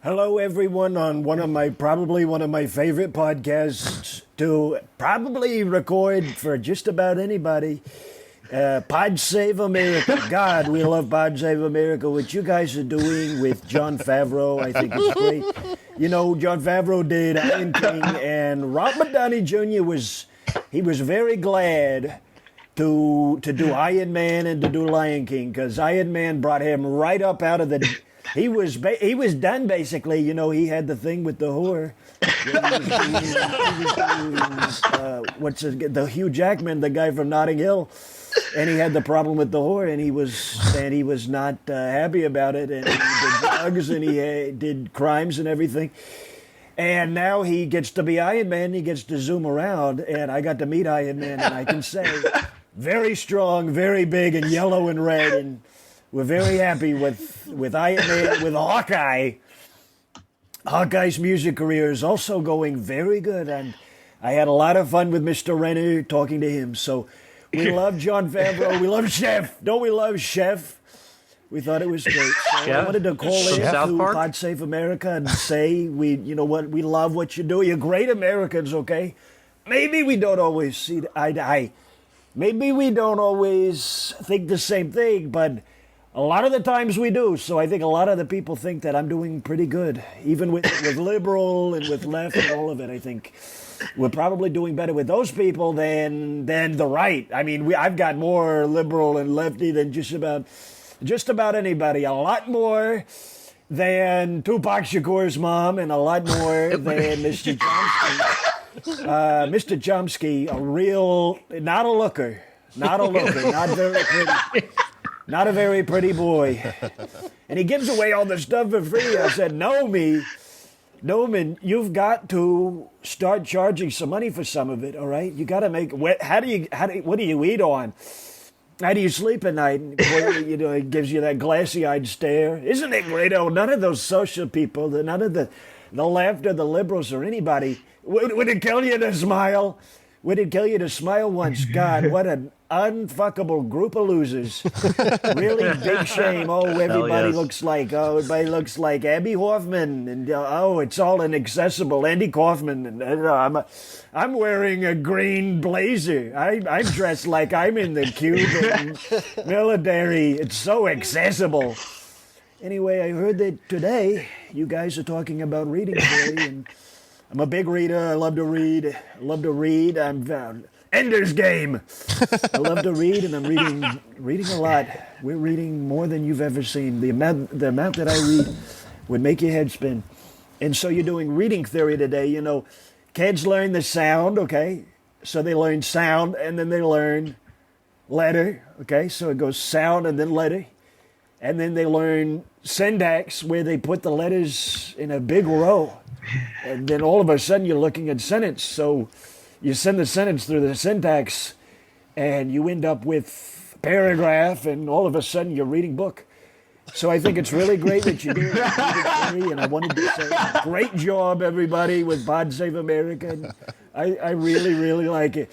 Hello, everyone, on probably one of my favorite podcasts to probably record for just about anybody. Pod Save America. God, we love Pod Save America. What you guys are doing with Jon Favreau, I think it's great. You know, Jon Favreau did Iron King, and Robert Downey Jr. was very glad to do Iron Man and to do Lion King, because Iron Man brought him right up out of the... He was done, basically. You know, he had the thing with the whore. The Hugh Jackman, the guy from Notting Hill, and he had the problem with the whore, and he was not happy about it, and he did drugs, and he did crimes and everything. And now he gets to be Iron Man. He gets to zoom around, and I got to meet Iron Man, and I can say, very strong, very big, and yellow and red, and we're very happy with Iron Man, with Hawkeye. Hawkeye's music career is also going very good, and I had a lot of fun with Mr. Renner talking to him. So we love Jon Favreau. We love Chef. Don't we love Chef? We thought it was great. So I wanted to call in to Pod Save America and say, you know what, we love what you do. You're great Americans, okay? Maybe we don't always see eye to eye. Maybe we don't always think the same thing, but a lot of the times we do. So I think a lot of the people think that I'm doing pretty good, even with liberal and with left and all of it. I think we're probably doing better with those people than the right. I mean, I've got more liberal and lefty than just about anybody. A lot more than Tupac Shakur's mom, and a lot more than Mr. Chomsky. Mr. Chomsky, not a looker, not very pretty. Not a very pretty boy. And he gives away all the stuff for free. I said, Noman, you've got to start charging some money for some of it, all right? You got to make, what do you eat on? How do you sleep at night? You know, it gives you that glassy-eyed stare. Isn't it great? Oh, none of those social people, none of the left or the liberals or anybody, would it kill you to smile? Would it kill you to smile once? God, what an unfuckable group of losers. Really big shame. Oh, everybody looks like Abby Hoffman, and it's all inaccessible. Andy Kaufman, and I'm wearing a green blazer. I'm dressed like I'm in the Cuban military. It's so accessible. Anyway, I heard that today you guys are talking about reading theory, and I'm a big reader. I love to read. I'm Ender's Game. I love to read, and I'm reading a lot. We're reading more than you've ever seen. The amount that I read would make your head spin. And so you're doing reading theory today. You know, kids learn the sound, okay? So they learn sound, and then they learn letter, okay? So it goes sound and then letter. And then they learn syntax, where they put the letters in a big row. And then all of a sudden you're looking at sentence. So you send the sentence through the syntax, and you end up with paragraph, and all of a sudden you're reading book. So I think it's really great that you do it. And I wanted to say, great job, everybody, with Pod Save America. And I really, really like it.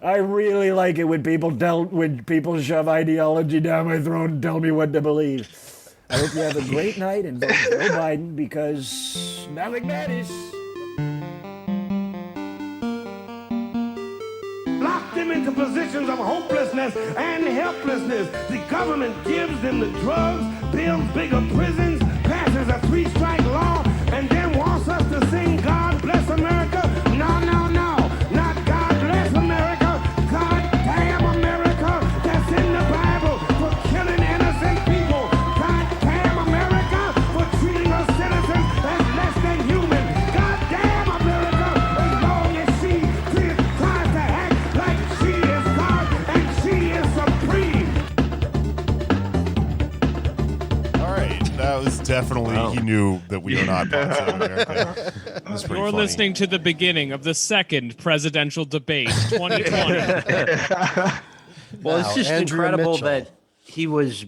I really like it when people shove ideology down my throat and tell me what to believe. I hope you have a great night, and vote for Joe Biden, because nothing matters. Lock them into positions of hopelessness and helplessness. The government gives them the drugs, builds bigger prisons, passes a 3-strike law, and then wants us to sing God Bless America. No, no, no. Not God Bless America. God damn America. That's in the Bible for killing innocent people. God damn America for treating us citizens as less than human. God damn America, as long as she tries to act like she is God and she is supreme. All right, that was definitely, he knew that we are not Pod Save America. That was pretty You're funny. listening to the beginning of the second presidential debate, 2020. Well, it's just Andrew incredible Mitchell. that he was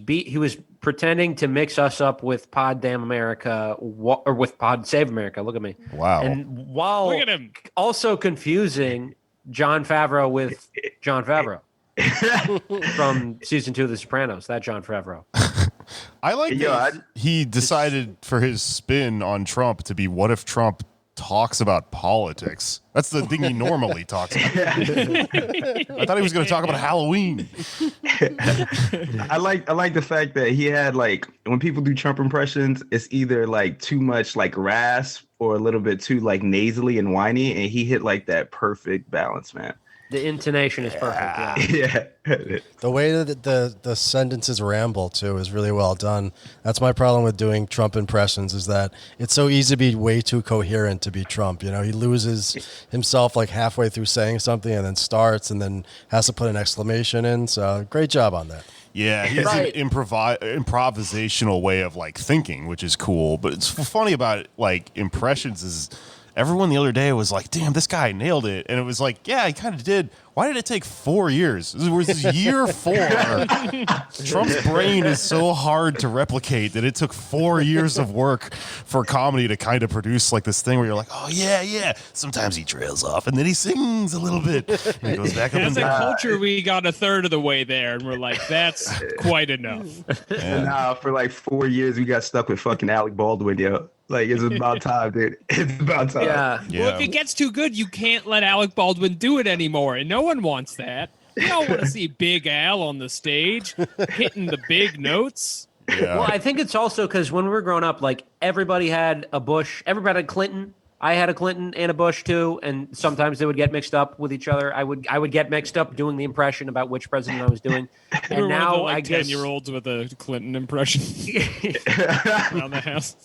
pretending to mix us up with Pod Damn America or with Pod Save America. Look at me. Wow. And while Look at him. also confusing Jon Favreau with Jon Favreau from season 2 of The Sopranos. That Jon Favreau. I like that he decided for his spin on Trump to be, what if Trump talks about politics? That's the thing he normally talks about. I thought he was going to talk about Halloween. I like the fact that he had, like, when people do Trump impressions, it's either like too much like rasp or a little bit too like nasally and whiny, and he hit like that perfect balance, man. The intonation is perfect. Yeah. Yeah. The way that the sentences ramble too is really well done. That's my problem with doing Trump impressions, is that it's so easy to be way too coherent to be Trump. You know, he loses himself like halfway through saying something and then starts and then has to put an exclamation in. So great job on that. Yeah, he has an improvisational way of like thinking, which is cool. But it's funny about like impressions is everyone the other day was like, damn, this guy nailed it. And it was like, yeah, he kind of did. Why did it take 4 years? This was year 4. Trump's brain is so hard to replicate that it took 4 years of work for comedy to kind of produce like this thing where you're like, oh, yeah. Sometimes he trails off and then he sings a little bit and he goes back up. As a culture, we got a third of the way there and we're like, that's quite enough. And now for like 4 years, we got stuck with fucking Alec Baldwin, yo. Like, it's about time, dude. It's about time. Yeah. Well, if it gets too good, you can't let Alec Baldwin do it anymore, and no one wants that. You don't want to see Big Al on the stage hitting the big notes. Yeah. Well, I think it's also because when we were growing up, like everybody had a Bush, everybody had Clinton. I had a Clinton and a Bush too, and sometimes they would get mixed up with each other. I would get mixed up doing the impression about which president I was doing. And We're now one of the, like, I guess 10-year-olds with a Clinton impression around the house.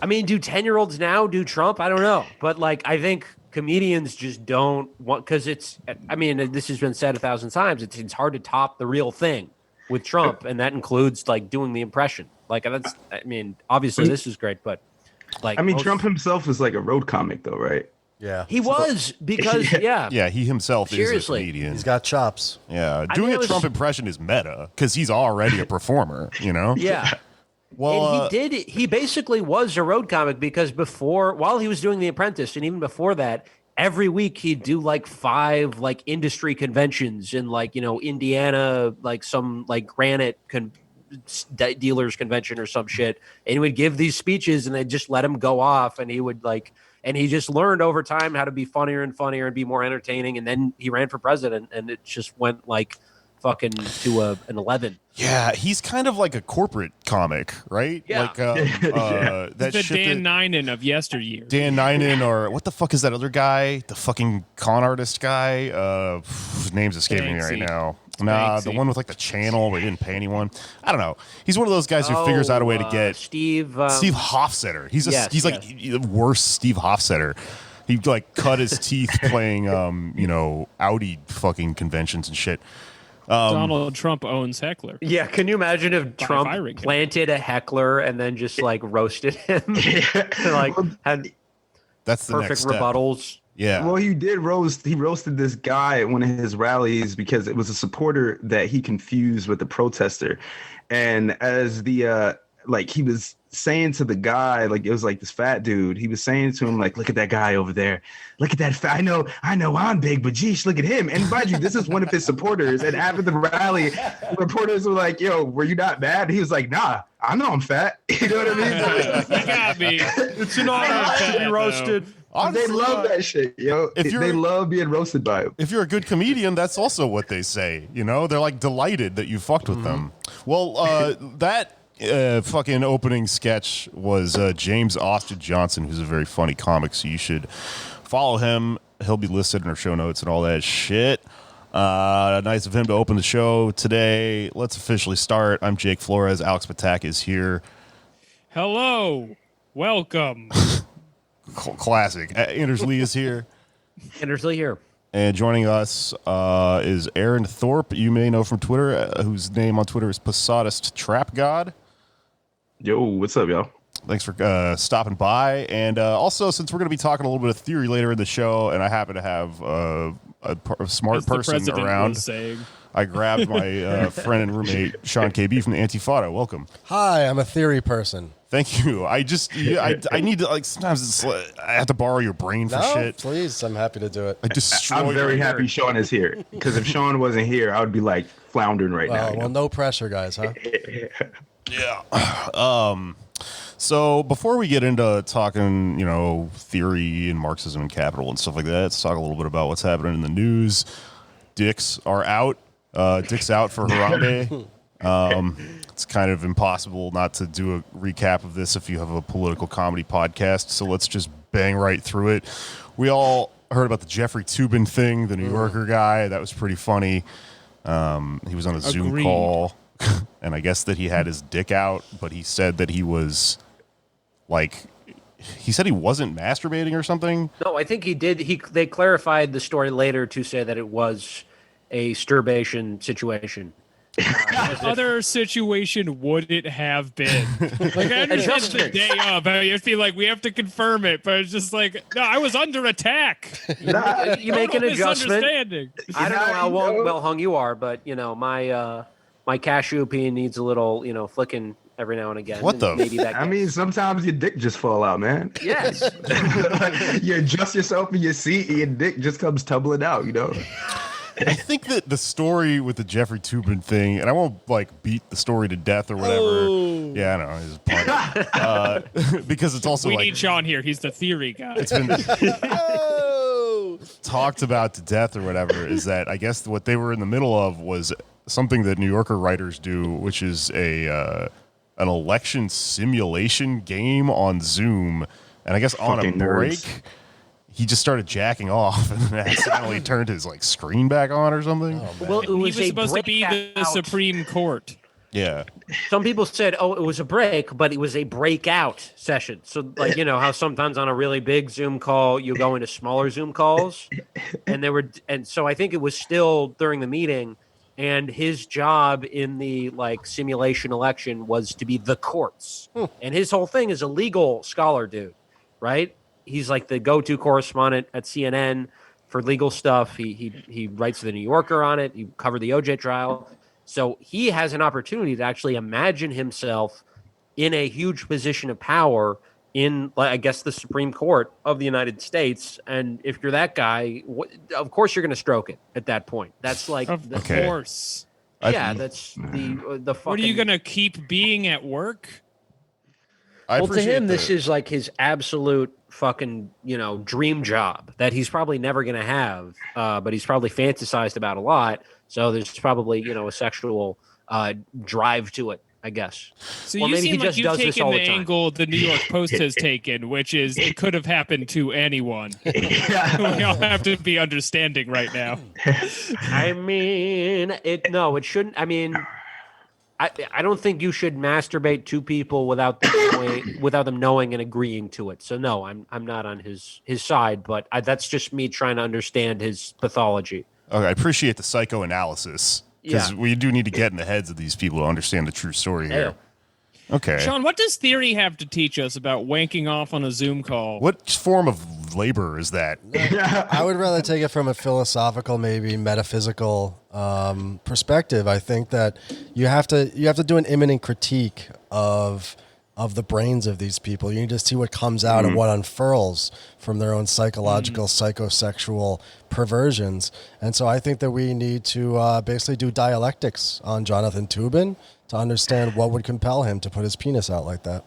I mean, do 10-year-olds now do Trump? I don't know, but like I think comedians just don't want, because it's. I mean, this has been said 1,000 times. It's hard to top the real thing with Trump, and that includes like doing the impression. Like that's. I mean, obviously this is great, but. Like, I mean, Trump himself is like a road comic, though, right? Yeah. He was, because, yeah. Yeah, he himself Seriously. is a comedian. He's got chops. Yeah, I doing mean, a Trump impression is meta because he's already a performer, you know? Yeah. Well, And he basically was a road comic because while he was doing The Apprentice, and even before that, every week he'd do like 5 like industry conventions in like, you know, Indiana, like some like granite dealers convention or some shit, and he would give these speeches and they'd just let him go off, and he would like, and he just learned over time how to be funnier and funnier and be more entertaining, and then he ran for president and it just went like fucking to an 11. Yeah, he's kind of like a corporate comic, right? Yeah. Like that The shit Dan that- Ninen of yesteryear. Dan Ninen, or what the fuck is that other guy? The fucking con artist guy? His name's escaping me right Banksy. now. Nah, the Banksy. one with like the channel where he didn't pay anyone. I don't know. He's one of those guys who figures out a way to get Steve Hofstetter. He's like the worst Steve Hofstetter. He like cut his teeth playing Audi fucking conventions and shit. Donald Trump owns Heckler. Yeah, can you imagine if Trump firing him. planted a heckler and then just like roasted him? Like had That's the perfect next step. rebuttals. Yeah. Well, he roasted this guy at one of his rallies because it was a supporter that he confused with a protester. And as the he was saying to the guy, like it was like this fat dude, he was saying to him, like, look at that guy over there. Look at that fat. I know I'm big, but geesh, look at him. And mind you, this is one of his supporters. And after the rally, reporters were like, yo, were you not mad? And he was like, nah, I know I'm fat. You know what I mean? You got me. It's an honor to be roasted. Honestly, They love that shit, yo. They love being roasted by him. if you're a good comedian, that's also what they say. You know, they're like delighted that you fucked with them. Well, that fucking opening sketch was James Austin Johnson, who's a very funny comic. So you should follow him. He'll be listed in our show notes and all that shit. Nice of him to open the show today. Let's officially start. I'm Jake Flores. Alex Patak is here. Hello. Welcome. Classic. Anders Lee is here. Anders Lee here. And joining us is Aaron Thorpe. You may know from Twitter, whose name on Twitter is Posadist Trap God. Yo, what's up, y'all? Thanks for stopping by. And also, since we're going to be talking a little bit of theory later in the show, and I happen to have a smart As the person president around, was saying. I grabbed my friend and roommate, Sean KB from the Antifada. Welcome. Hi, I'm a theory person. Thank you. I need to, like, sometimes I have to borrow your brain for No, shit. please, I'm happy to do it. I destroy I'm very your happy nerd. Sean is here. Because if Sean wasn't here, I would be like floundering right now. Well, no pressure, guys, huh? Yeah. So before we get into talking, theory and Marxism and capital and stuff like that, let's talk a little bit about what's happening in the news. Dicks are out. Dicks out for Harambe. It's kind of impossible not to do a recap of this if you have a political comedy podcast. So let's just bang right through it. We all heard about the Jeffrey Toobin thing, the New Yorker guy. That was pretty funny. He was on a Zoom call, and I guess that he had his dick out, but he said that he was he said he wasn't masturbating or something. No, I think he did. They clarified the story later to say that it was a sturbation situation. What other situation would it have been? Like, I understand it's the day of. I mean, I feel like we have to confirm it, but it's just like, no, I was under attack. You make an adjustment. I don't know how well hung you are, but my cashew pea needs a little, flicking every now and again. What the? I mean, sometimes your dick just fall out, man. Yes. You adjust yourself in your seat, and your dick just comes tumbling out. I think that the story with the Jeffrey Toobin thing, and I won't beat the story to death or whatever. Oh. Yeah, I know. It's because it's also we need Sean here. He's the theory guy. It's been talked about to death or whatever. Is that I guess what they were in the middle of was something that New Yorker writers do, which is an election simulation game on Zoom, and I guess on a break. Nerds. He just started jacking off and then accidentally turned his screen back on or something. Oh, well, he was supposed to be the Supreme Court. Yeah. Some people said, "Oh, it was a break," but it was a breakout session. So, how sometimes on a really big Zoom call you go into smaller Zoom calls, and so I think it was still during the meeting, and his job in the simulation election was to be the courts, and his whole thing is a legal scholar, dude, right? He's the go-to correspondent at CNN for legal stuff. He writes for the New Yorker on it. He covered the OJ trial. So he has an opportunity to actually imagine himself in a huge position of power in, I guess, the Supreme Court of the United States. And if you're that guy, of course you're going to stroke it at that point. That's of course. Yeah, that's the fucking... What are you going to keep being at work? Well, to him, this is his absolute fucking, dream job that he's probably never going to have, but he's probably fantasized about a lot. So there's probably, a sexual drive to it, I guess. So or you maybe seem like you've taken the angle the New York Post has taken, which is it could have happened to anyone. We all have to be understanding right now. I mean, it shouldn't. I mean, I don't think you should masturbate to people without them knowing and agreeing to it. So no, I'm not on his side, but that's just me trying to understand his pathology. Okay, I appreciate the psychoanalysis because we do need to get in the heads of these people to understand the true story here. Okay, Sean, what does theory have to teach us about wanking off on a Zoom call? What form of labor is that? I would rather take it from a philosophical, maybe metaphysical perspective. I think that you have to do an immanent critique of the brains of these people. You need to see what comes out and what unfurls from their own psychological, psychosexual perversions. And so I think that we need to basically do dialectics on Jonathan Toobin to understand what would compel him to put his penis out like that.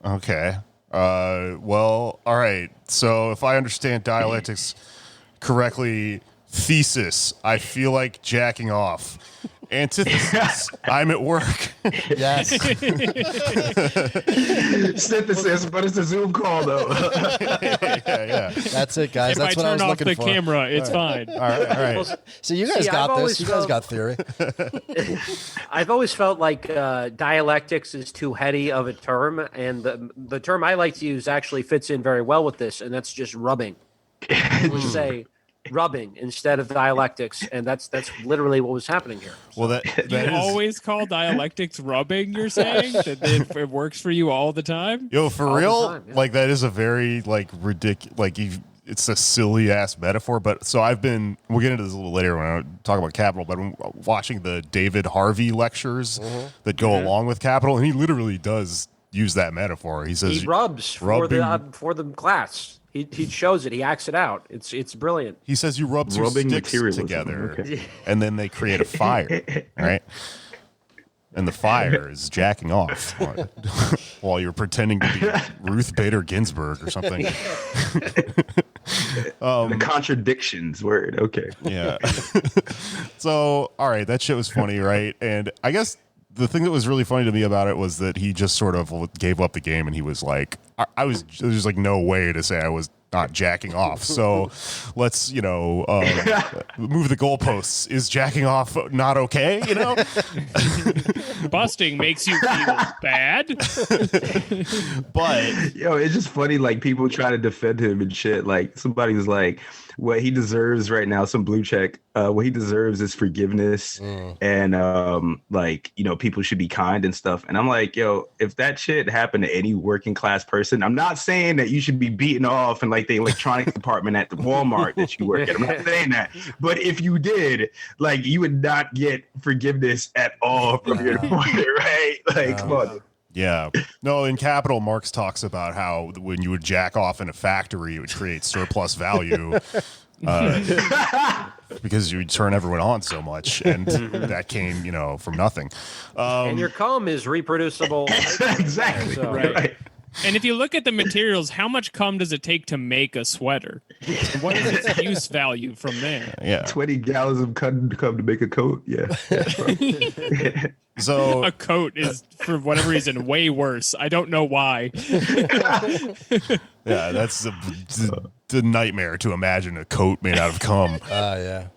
Okay. Well, all right. So if I understand dialectics correctly, thesis, I feel like jacking off. Antithesis, I'm at work. Yes. Synthesis, but it's a Zoom call, though. Yeah. That's it, guys. That's what I was looking for. If I turn off the camera, it's fine. All right. Well, so you guys got this. You guys got theory. I've always felt like dialectics is too heady of a term, and the term I like to use actually fits in very well with this, and that's just rubbing. We say rubbing instead of dialectics, and that's literally what was happening here. Well, that you is... always call dialectics rubbing. You're saying that it works for you all the time. Yo, for all real, that is a very ridiculous. It's a silly ass metaphor, but so we'll get into this a little later when I talk about Capital, but I'm watching the David Harvey lectures that go along with Capital, and he literally does use that metaphor. He says he rubs for the class. He shows it. He acts it out. It's brilliant. He says you rub two sticks together, and then they create a fire. Right? and the fire is jacking off while you're pretending to be Ruth Bader Ginsburg or something. The contradictions word. Okay. Yeah. So, all right, that shit was funny, right? And I guess the thing that was really funny to me about it was that he just sort of gave up the game, and he was like, there's like no way to say I was not jacking off. So let's, move the goalposts. Is jacking off not okay? Busting makes you feel bad. But it's just funny, like people try to defend him and shit. Like somebody was like, what he deserves right now, some blue check, what he deserves is forgiveness. And people should be kind and stuff. And I'm like, if that shit happened to any working class person, I'm not saying that you should be beaten off in like the electronics department at the Walmart that you work at. I'm not saying that. But if you did, like, you would not get forgiveness at all from your employer, right? Like, come on. yeah. No, in Capital, Marx talks about how when you would jack off in a factory, it would create surplus value because you would turn everyone on so much. And that came, from nothing. And your cum is reproducible. Exactly. So, right. And if you look at the materials, how much cum does it take to make a sweater? What is its use value from there? Yeah. 20 gallons of cum to make a coat. Yeah. So A coat is, for whatever reason, way worse. I don't know why. yeah, that's the nightmare to imagine a coat made out of cum. Yeah.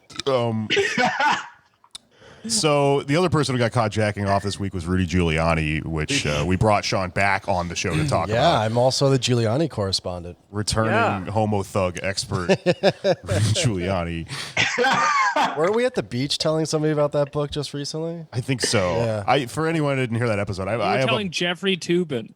So the other person who got caught jacking off this week was Rudy Giuliani, which we brought Sean back on the show to talk Yeah, about. I'm also the Giuliani correspondent. Returning homo thug expert Rudy Giuliani. Weren't we at the beach telling somebody about that book just recently? I think so. Yeah. For anyone who didn't hear that episode, We were I have telling Jeffrey Toobin.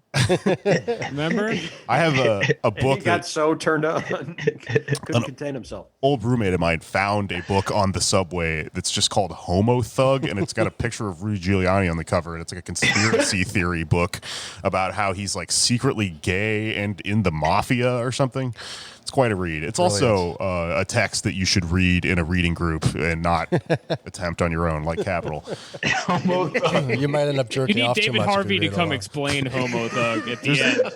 Remember? I have a book he got that so turned on, couldn't contain himself. old roommate of mine found a book on the subway that's just called Homo Thug, and it's got a picture of Rudy Giuliani on the cover, and it's like a conspiracy theory book about how he's like secretly gay and in the mafia or something. It's quite a read. It's also a text that you should read in a reading group and not attempt on your own, like Capital. You might end up You jerking need off too David much. Harvey if to you read come along. explain Homo Thug at the end.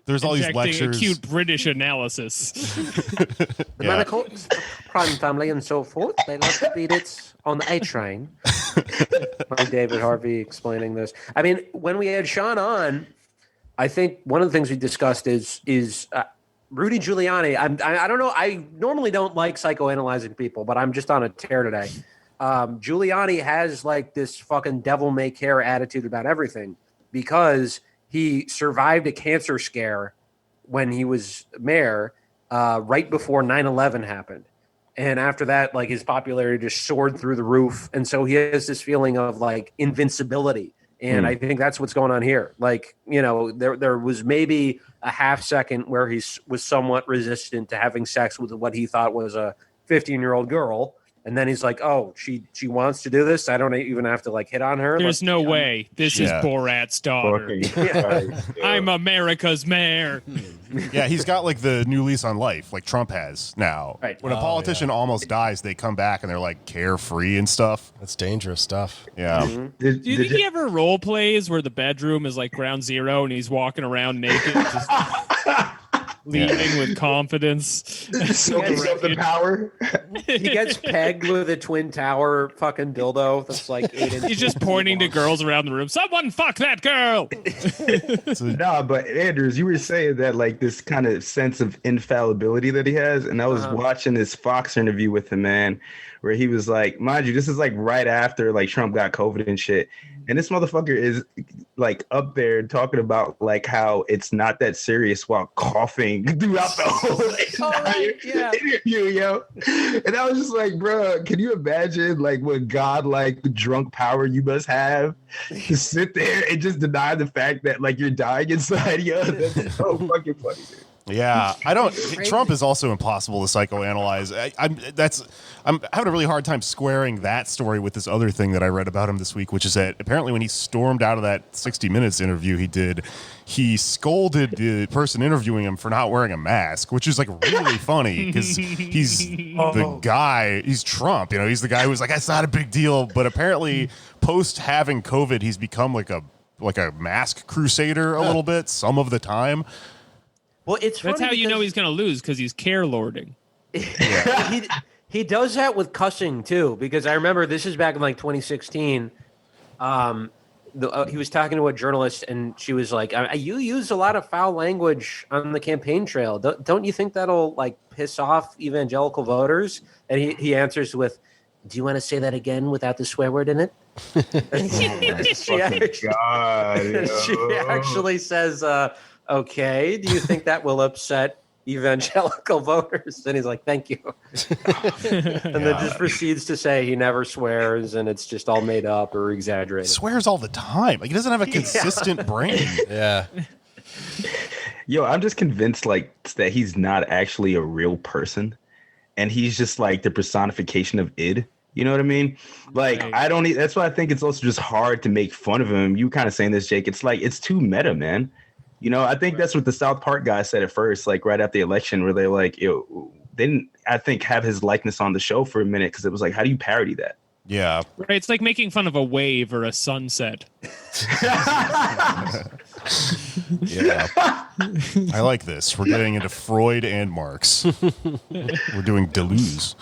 There's all these Injecting lectures. acute British analysis. The Yeah. medical crime family and so forth, they love to beat it on the A train. By David Harvey explaining this. I mean, when we had Sean on, I think one of the things we discussed is Rudy Giuliani. I don't know. I normally don't like psychoanalyzing people, but I'm just on a tear today. Giuliani has like this fucking devil may care attitude about everything because he survived a cancer scare when he was mayor right before 9/11 happened. And after that, like, his popularity just soared through the roof. And so he has this feeling of like invincibility. And I think that's what's going on here. Like, there was maybe a half second where he was somewhat resistant to having sex with what he thought was a 15-year-old girl. And then he's like, oh, she wants to do this. I don't even have to like hit on her. There's no way. This is Borat's daughter. I'm America's mayor. Yeah, he's got like the new lease on life, like Trump has now. Right. When a politician almost dies, they come back and they're like carefree and stuff. That's dangerous stuff. Yeah. Do you think he ever role plays where the bedroom is like ground zero and he's walking around naked, just leading with confidence? Soaking up the power. He gets pegged with a twin tower fucking dildo that's like 8 inches. He's just pointing to girls around the room. Someone fuck that girl. No, but Anders, you were saying that like this kind of sense of infallibility that he has, and I was watching this Fox interview with him, man, where he was like, mind you, this is like right after like Trump got COVID and shit, and this motherfucker is like up there talking about like how it's not that serious while coughing throughout the whole interview, yo. And I was just like, bro, can you imagine like what godlike drunk power you must have to sit there and just deny the fact that like you're dying inside, yo? That's so fucking funny, dude. Yeah, I don't. Trump is also impossible to psychoanalyze. I'm having a really hard time squaring that story with this other thing that I read about him this week, which is that apparently when he stormed out of that 60 Minutes interview he scolded the person interviewing him for not wearing a mask, which is like really funny because he's the guy. He's Trump, He's the guy who's like, it's not a big deal, but apparently post having COVID, he's become like a mask crusader a little bit some of the time. Well, that's how you know he's going to lose, because he's care lording. Yeah. he does that with cussing too, because I remember this is back in like 2016. He was talking to a journalist, and she was like, "You use a lot of foul language on the campaign trail. Don't you think that'll like piss off evangelical voters?" And he answers with, "Do you want to say that again without the swear word in it?" She actually says, "Okay, do you think that will upset evangelical voters?" And he's like, "Thank you." And then just proceeds to say he never swears and it's just all made up or exaggerated. Swears all the time. Like, he doesn't have a consistent brain. Yeah. Yo, I'm just convinced that he's not actually a real person, and he's just like the personification of id. You know what I mean? Like, right. That's why I think it's also just hard to make fun of him. You kind of saying this, Jake. It's like, it's too meta, man. I think that's what the South Park guy said at first, like right after the election, where they're like, they didn't, I think, have his likeness on the show for a minute, because it was like, how do you parody that? Yeah. Right. It's like making fun of a wave or a sunset. Yeah. I like this. We're getting into Freud and Marx. We're doing Deleuze.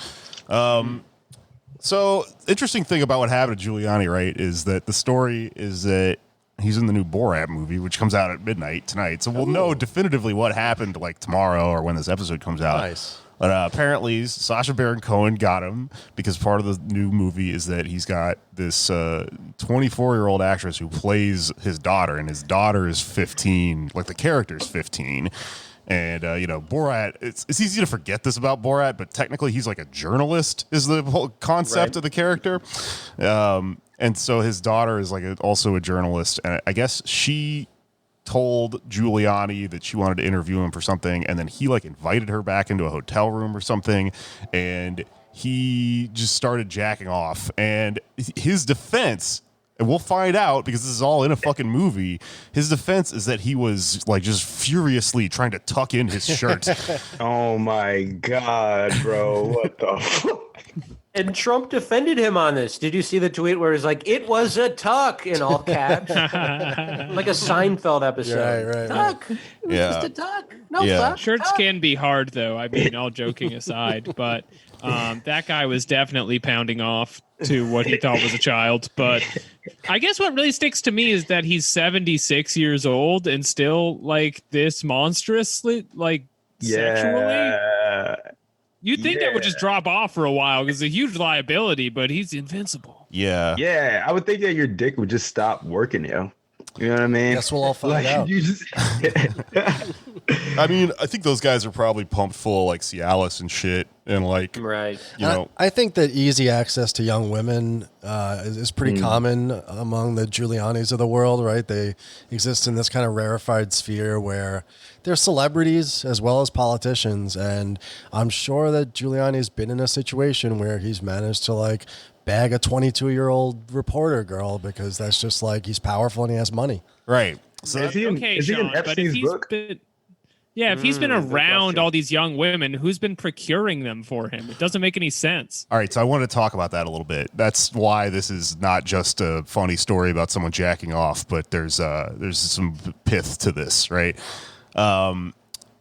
So, interesting thing about what happened to Giuliani, right, is that the story is that he's in the new Borat movie, which comes out at midnight tonight. So we'll know definitively what happened like tomorrow or when this episode comes out. Nice. But apparently Sacha Baron Cohen got him because part of the new movie is that he's got this 24-year-old actress who plays his daughter, and his daughter is 15, like the character's 15. And, Borat, it's easy to forget this about Borat, but technically he's like a journalist is the whole concept of the character. And so his daughter is like also a journalist. And I guess she told Giuliani that she wanted to interview him for something. And then he like invited her back into a hotel room or something. And he just started jacking off. And his defense, and we'll find out because this is all in a fucking movie, his defense is that he was like just furiously trying to tuck in his shirt. Oh my God, bro. What the fuck? And Trump defended him on this. Did you see the tweet where he's like, "It was a tuck" in all caps? Like a Seinfeld episode. Right. Tuck. It was just a tuck. No fuck. Shirts can be hard, though. I mean, all joking aside. But that guy was definitely pounding off to what he thought was a child. But I guess what really sticks to me is that he's 76 years old and still like this monstrously, like sexually. You'd think that would just drop off for a while because it's a huge liability, but he's invincible. Yeah. Yeah, I would think that your dick would just stop working, yo. You know what I mean? Guess we'll all find out. I mean, I think those guys are probably pumped full of like Cialis and shit, and like, right. I think that easy access to young women is pretty common among the Giulianis of the world, right? They exist in this kind of rarefied sphere where they're celebrities as well as politicians, and I'm sure that Giuliani's been in a situation where he's managed to like bag a 22-year-old reporter girl because that's just like he's powerful and he has money. Right. So is he in Epstein's book? If he's been around all these young women, who's been procuring them for him? It doesn't make any sense. All right, so I want to talk about that a little bit. That's why this is not just a funny story about someone jacking off, but there's some pith to this, right?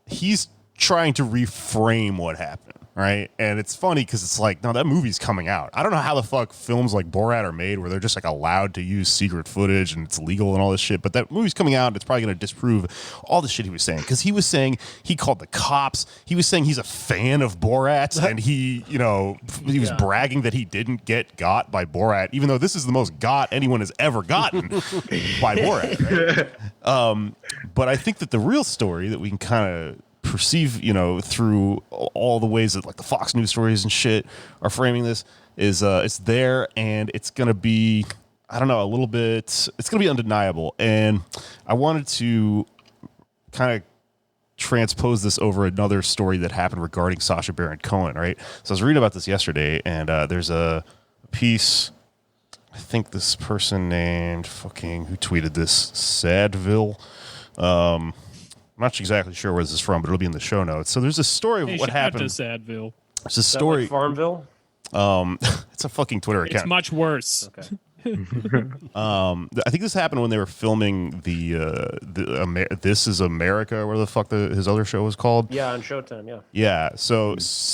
He's trying to reframe what happened. Right. And it's funny because it's like, no, that movie's coming out. I don't know how the fuck films like Borat are made where they're just like allowed to use secret footage and it's legal and all this shit. But that movie's coming out and it's probably going to disprove all the shit he was saying. Because he was saying he called the cops. He was saying he's a fan of Borat. And he was bragging that he didn't get got by Borat, even though this is the most got anyone has ever gotten by Borat. Right? But I think that the real story that we can kind of perceive, through all the ways that like the Fox News stories and shit are framing this is it's there, and it's going to be, I don't know, a little bit, it's going to be undeniable. And I wanted to kind of transpose this over another story that happened regarding Sacha Baron Cohen, right? So I was reading about this yesterday, and there's a piece. I think this person named who tweeted this, Sadville. I'm not exactly sure where this is from, but it'll be in the show notes. So there's a story of what happened. To Sadville. It's a story. Like Farmville? It's a fucking Twitter account. It's much worse. Okay. I think this happened when they were filming the This Is America, or whatever the fuck his other show was called. Yeah, on Showtime, yeah. Yeah, so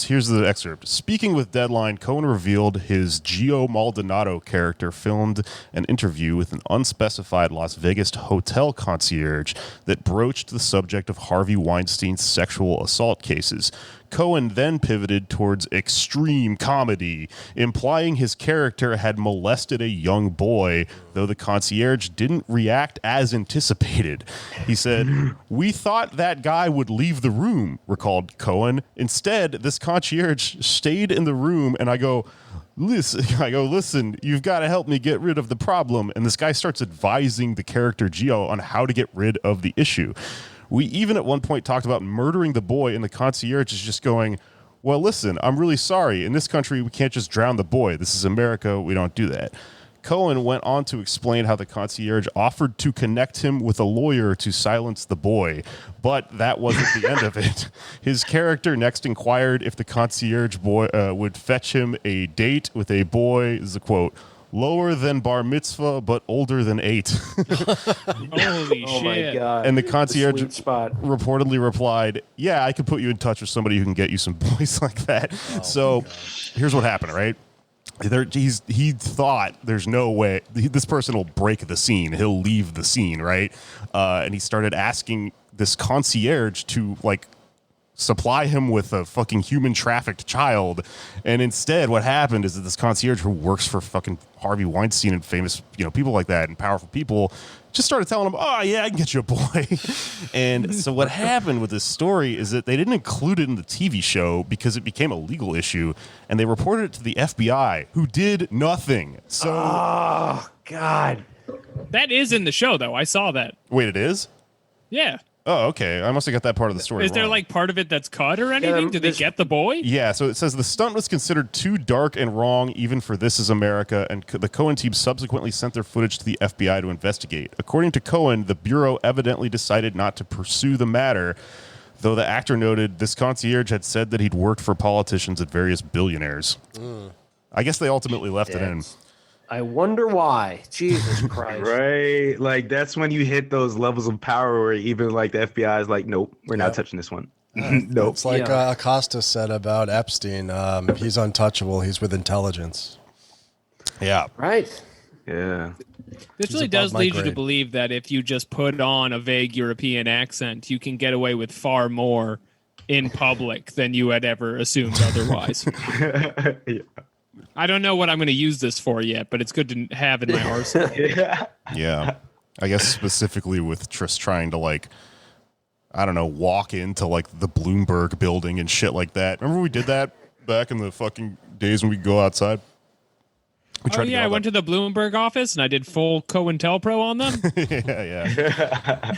here's the excerpt. Speaking with Deadline, Cohen revealed his Gio Maldonado character filmed an interview with an unspecified Las Vegas hotel concierge that broached the subject of Harvey Weinstein's sexual assault cases. Cohen then pivoted towards extreme comedy, implying his character had molested a young boy, though the concierge didn't react as anticipated. He said, "We thought that guy would leave the room," recalled Cohen. "Instead, this concierge stayed in the room, and I go, listen, you've got to help me get rid of the problem." And this guy starts advising the character Gio on how to get rid of the issue. We even at one point talked about murdering the boy, and the concierge is just going, "Well, listen, I'm really sorry. In this country, we can't just drown the boy. This is America. We don't do that." Cohen went on to explain how the concierge offered to connect him with a lawyer to silence the boy, but that wasn't the end of it. His character next inquired if the concierge boy would fetch him a date with a boy, this is a quote, "lower than bar mitzvah, but older than 8. Holy Oh shit. my God. And the concierge sweet spot. reportedly replied, "Yeah, I could put you in touch with somebody who can get you some boys like that." So here's what happened, right? He thought there's no way this person will break the scene. He'll leave the scene, right? And he started asking this concierge to like supply him with a fucking human trafficked child. And instead what happened is that this concierge who works for fucking Harvey Weinstein and famous, people like that and powerful people just started telling him, "Oh yeah, I can get you a boy." And so what happened with this story is that they didn't include it in the TV show because it became a legal issue, and they reported it to the FBI, who did nothing. So Oh, God. That is in the show, though. I saw that. wait, it is? Yeah. Oh, okay. I must have got that part of the story Is there wrong. like part of it that's cut or anything? Did they get the boy? Yeah, so it says the stunt was considered too dark and wrong even for This Is America, and the Cohen team subsequently sent their footage to the FBI to investigate. According to Cohen, the Bureau evidently decided not to pursue the matter, though the actor noted this concierge had said that he'd worked for politicians and various billionaires. I guess they ultimately left it in. I wonder why. Jesus Christ. Right. Like, that's when you hit those levels of power where even like the FBI is like, "Nope, we're not touching this one." Nope. It's like Acosta said about Epstein. He's untouchable. He's with intelligence. Yeah. Right. Yeah. This He's really above does my lead you to grade. believe that if you just put on a vague European accent, you can get away with far more in public than you had ever assumed otherwise. Yeah. I don't know what I'm going to use this for yet, but it's good to have in my arsenal. Yeah. I guess specifically with just trying to like, I don't know, walk into like the Bloomberg building and shit like that. Remember we did that back in the fucking days when we go outside? We Oh, yeah, I went to the Bloomberg office and I did full COINTELPRO on them. yeah.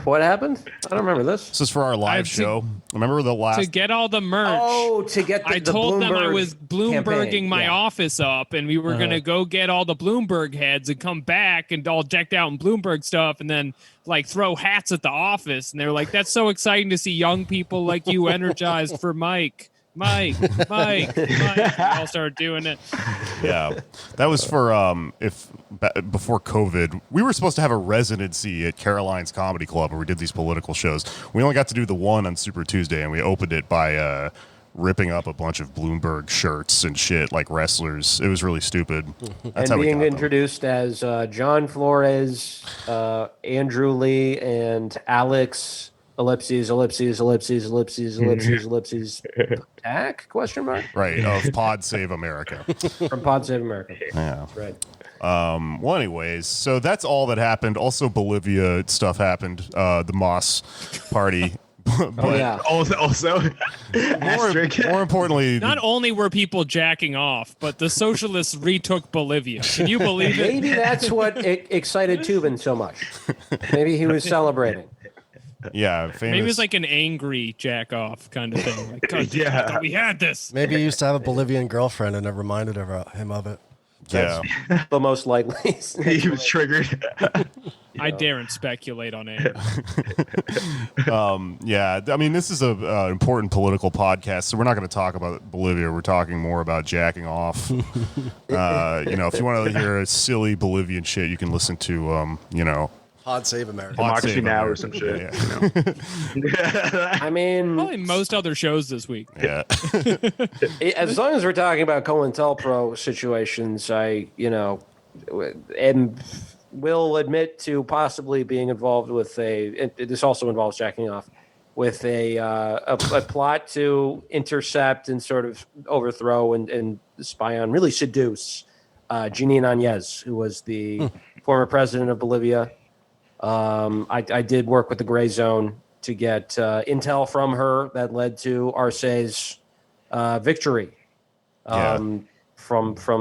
What happened? I don't remember this. This is for our live show. Remember the last... To get all the merch. Oh, to get the I told them I Bloomberg was Bloomberging campaign. my Yeah. office up, and we were going to go get all the Bloomberg heads and come back and all decked out in Bloomberg stuff and then like throw hats at the office. And they were like, "That's so exciting to see young people like you energized for Mike. Mike. We all started doing it. Yeah, that was for before COVID. We were supposed to have a residency at Caroline's Comedy Club where we did these political shows. We only got to do the one on Super Tuesday, and we opened it by ripping up a bunch of Bloomberg shirts and shit like wrestlers. It was really stupid. That's And how we being got them. introduced as John Flores, Andrew Lee, and Alex ellipses Tack question mark Right, of Pod Save America. from Pod Save America. Yeah. Right. Well, anyways, so that's all that happened. Also, Bolivia stuff happened. The Moss party. But Oh yeah. Also, asterisk. more importantly, Not only were people jacking off, but the socialists retook Bolivia. Can you believe it? Maybe that's what excited Toobin so much. Maybe he was celebrating. Yeah, famous. Maybe it's like an angry jack off kind of thing. Like, God, Yeah. I thought we had this. Maybe he used to have a Bolivian girlfriend and it reminded him of it. Yeah. The most likely. He was triggered. I daren't speculate on air. Yeah, I mean, this is an important political podcast, so we're not going to talk about Bolivia. We're talking more about jacking off. You know, if you want to hear silly Bolivian shit, you can listen to, you know, Pod Save America. Democracy Now! Or some shit. Yeah. You know? I mean, Probably most other shows this week. Yeah. as long as we're talking about COINTELPRO situations, I, you know, and will admit to possibly being involved with this also involves jacking off, with a plot to intercept and sort of overthrow and spy on, really seduce Jeanine Áñez, who was the former president of Bolivia. I did work with the Gray Zone to get intel from her that led to Arce's victory. From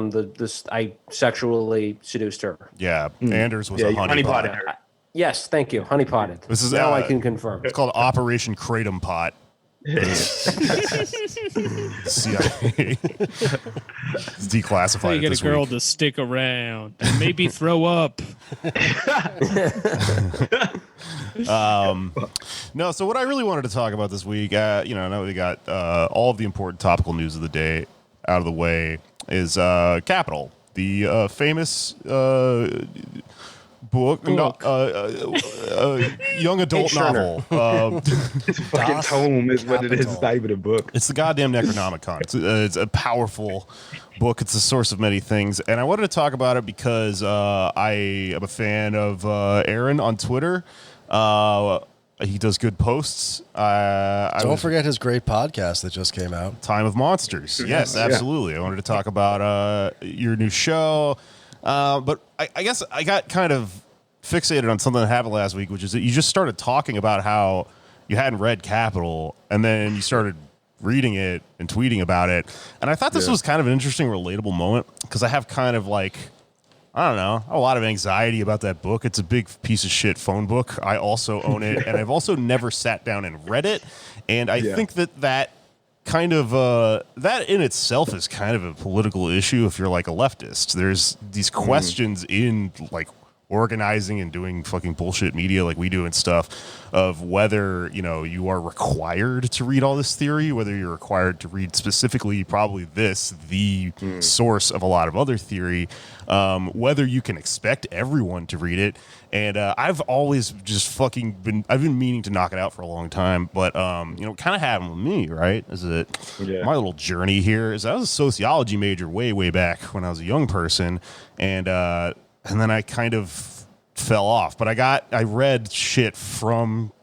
this, I sexually seduced her. Yeah. Anders was Yeah, a you honeypot. honeypotted her. Yes, thank you, honeypotted. This is now I can confirm. It's called Operation Kratom Pot. CIA. It's declassified. So you at get this a girl week. to stick around and maybe throw up. No, so what I really wanted to talk about this week, you know, now we got all of the important topical news of the day out of the way, is Capital, the famous book. Young adult novel. Fucking tome is what it is. It's not even a book. It's the goddamn Necronomicon. It's a powerful book. It's a source of many things. And I wanted to talk about it because I am a fan of Aaron on Twitter. He does good posts. Don't forget his great podcast that just came out. Time of Monsters. Yes, absolutely. I wanted to talk about your new show. But I guess I got kind of fixated on something that happened last week, which is that you just started talking about how you hadn't read Capital, and then you started reading it and tweeting about it. And I thought this was kind of an interesting, relatable moment because I have kind of like, I don't know, a lot of anxiety about that book. It's a big piece of shit phone book. I also own it, and I've also never sat down and read it. And I think that kind of that in itself is kind of a political issue if you're like a leftist. There's these questions in like organizing and doing fucking bullshit media like we do and stuff of whether, you know, you are required to read all this theory, whether you're required to read specifically probably this, the source of a lot of other theory, whether you can expect everyone to read it. And I've always just I've been meaning to knock it out for a long time, but, you know, kind of happened with me, right? My little journey here is I was a sociology major way, way back when I was a young person. And then I kind of fell off, but I read shit from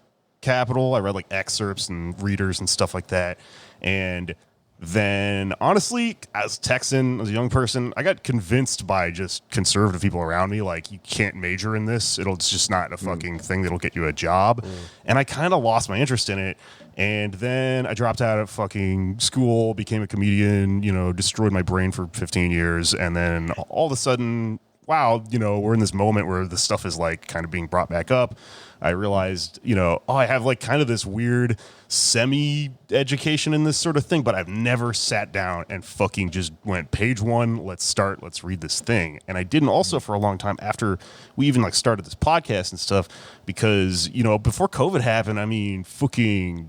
Capital. I read like excerpts and readers and stuff like that. And then honestly, as a Texan, as a young person, I got convinced by just conservative people around me, like, you can't major in this. It's just not a fucking thing that'll get you a job. And I kind of lost my interest in it. And then I dropped out of fucking school, became a comedian, you know, destroyed my brain for 15 years. And then all of a sudden, wow, you know, we're in this moment where this stuff is like kind of being brought back up. I realized, you know, I have like kind of this weird semi-education in this sort of thing, but I've never sat down and fucking just went page one, let's read this thing. And I didn't also for a long time after we even like started this podcast and stuff, because, you know, before COVID happened, I mean,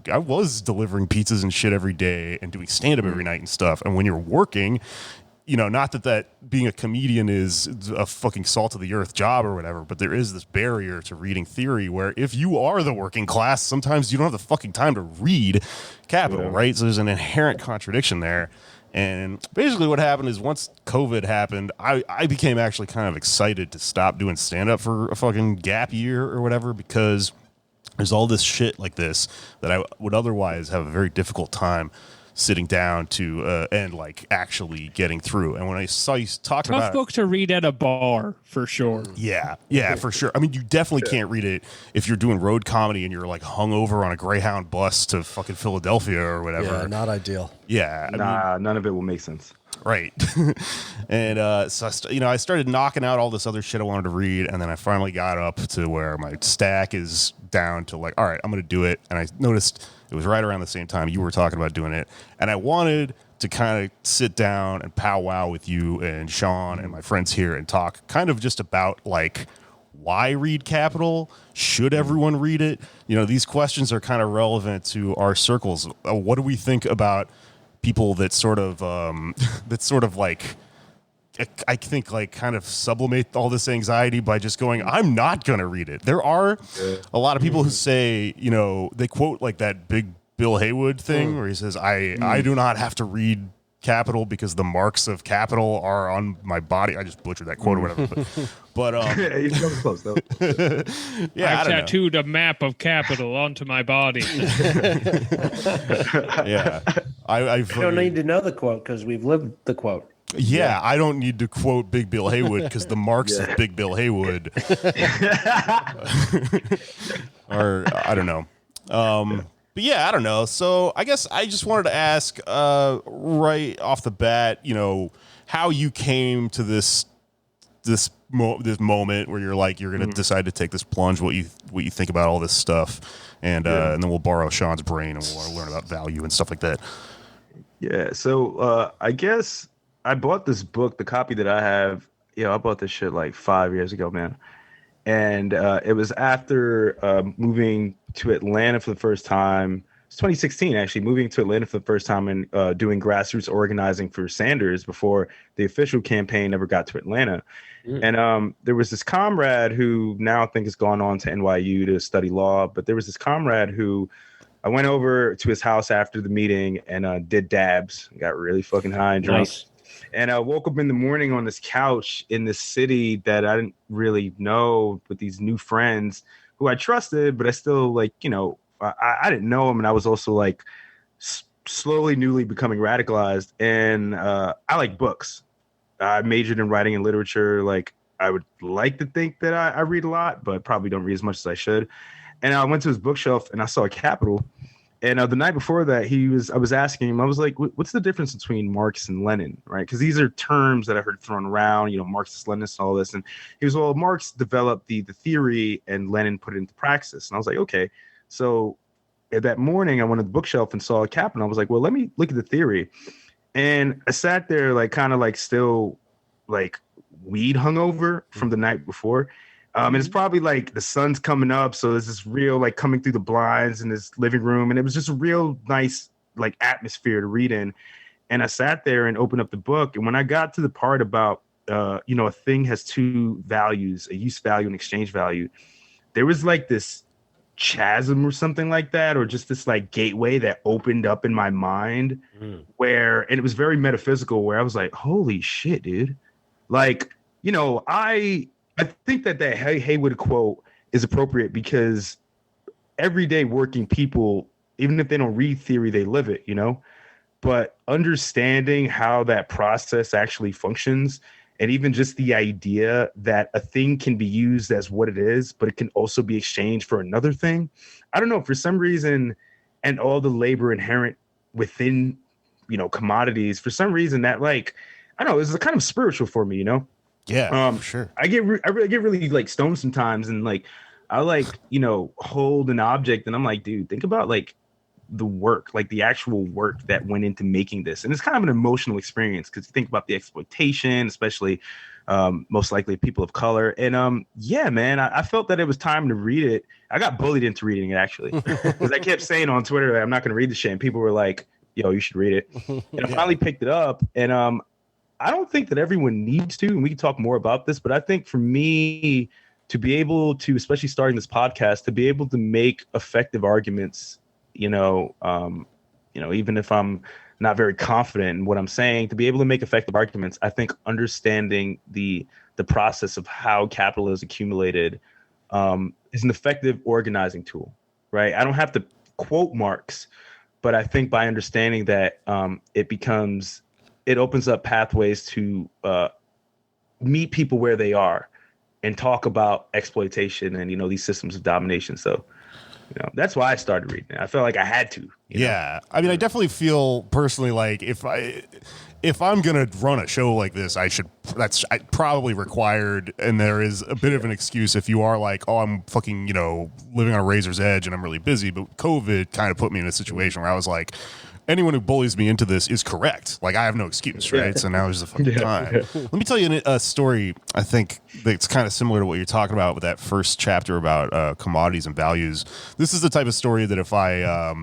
I was delivering pizzas and shit every day and doing stand-up every night and stuff. And when you're working, you know, not that being a comedian is a fucking salt of the earth job or whatever, but there is this barrier to reading theory where if you are the working class, sometimes you don't have the fucking time to read Capital, right? So there's an inherent contradiction there. And basically what happened is once COVID happened, I became actually kind of excited to stop doing stand-up for a fucking gap year or whatever, because there's all this shit like this that I would otherwise have a very difficult time sitting down to and like actually getting through. And when I saw you talking Tough about book to read at a bar for sure. yeah, for sure. I mean, you definitely can't read it if you're doing road comedy and you're like hungover on a Greyhound bus to fucking Philadelphia or whatever. Yeah, not ideal. Yeah, None of it will make sense. right. And so I started knocking out all this other shit I wanted to read, and then I finally got up to where my stack is down to like, all right, I'm gonna do it. And I noticed it was right around the same time you were talking about doing it, and I wanted to kind of sit down and powwow with you and Sean and my friends here and talk kind of just about like, why read Capital? Should everyone read it? You know, these questions are kind of relevant to our circles. What do we think about people that sort of like, I think like kind of sublimate all this anxiety by just going, I'm not going to read it. There are a lot of people who say, you know, they quote like that big Bill Haywood thing where he says, I do not have to read Capital because the marks of capital are on my body. I just butchered that quote or whatever. But You got close though. yeah, I tattooed a map of capital onto my body. yeah. I You don't need to know the quote because we've lived the quote. Yeah, I don't need to quote Big Bill Haywood because the marks of Big Bill Haywood are, I don't know. But yeah, I don't know. So I guess I just wanted to ask right off the bat, you know, how you came to this moment where you're like, you're going to decide to take this plunge, what you think about all this stuff. And then we'll borrow Sean's brain and we'll learn about value and stuff like that. Yeah. So I guess I bought this book, the copy that I have. I bought this shit like 5 years ago, man. And it was after moving to Atlanta for the first time. It's 2016, actually, moving to Atlanta for the first time and doing grassroots organizing for Sanders before the official campaign ever got to Atlanta. And there was this comrade who now I think has gone on to NYU to study law. But there was this comrade who I went over to his house after the meeting and did dabs, got really fucking high and drunk. Nice. And I woke up in the morning on this couch in this city that I didn't really know with these new friends who I trusted, but I still like, I didn't know them. And I was also like slowly, newly becoming radicalized. And I like books. I majored in writing and literature. Like I would like to think that I read a lot, but probably don't read as much as I should. And I went to his bookshelf and I saw Capital. And the night before that, I was asking him, I was like, what's the difference between Marx and Lenin, right? Because these are terms that I heard thrown around, Marxist, Leninist, and all this. And he was, well, Marx developed the theory and Lenin put it into praxis. And I was like, okay. So that morning, I went to the bookshelf and saw a Capital. I was like, well, let me look at the theory. And I sat there like kind of like still like weed hungover from the night before. And it's probably like the sun's coming up. So there's this real like coming through the blinds in this living room. And it was just a real nice like atmosphere to read in. And I sat there and opened up the book. And when I got to the part about, a thing has two values, a use value and exchange value, there was like this chasm or something like that, or just this like gateway that opened up in my mind and it was very metaphysical where I was like, holy shit, dude. Like, I think that Haywood quote is appropriate because everyday working people, even if they don't read theory, they live it, but understanding how that process actually functions and even just the idea that a thing can be used as what it is, but it can also be exchanged for another thing. I don't know, for some reason, and all the labor inherent within, commodities, for some reason that like, I don't know, it's kind of spiritual for me, Yeah, for sure. I get really like stoned sometimes, and like I like hold an object, and I'm like, dude, think about like the work, like the actual work that went into making this, and it's kind of an emotional experience because you think about the exploitation, especially most likely people of color, and yeah, man, I felt that it was time to read it. I got bullied into reading it actually because I kept saying on Twitter that I'm not going to read the shit, and people were like, yo, you should read it, and I finally picked it up, and I don't think that everyone needs to, and we can talk more about this, but I think for me to be able to, especially starting this podcast, to be able to make effective arguments, even if I'm not very confident in what I'm saying, to be able to make effective arguments, I think understanding the process of how capital is accumulated is an effective organizing tool, right? I don't have to quote Marx, But I think by understanding that, it opens up pathways to meet people where they are and talk about exploitation and, these systems of domination. So, that's why I started reading it. I felt like I had to. Yeah. I mean, I definitely feel personally like if I'm going to run a show like this, that's probably required. And there is a bit of an excuse if you are like, oh, I'm fucking, living on a razor's edge and I'm really busy. But COVID kind of put me in a situation where I was like, anyone who bullies me into this is correct. Like, I have no excuse, right? Yeah. So now is the fucking time. Yeah. Let me tell you a story, I think, that's kind of similar to what you're talking about with that first chapter about commodities and values. This is the type of story that if I,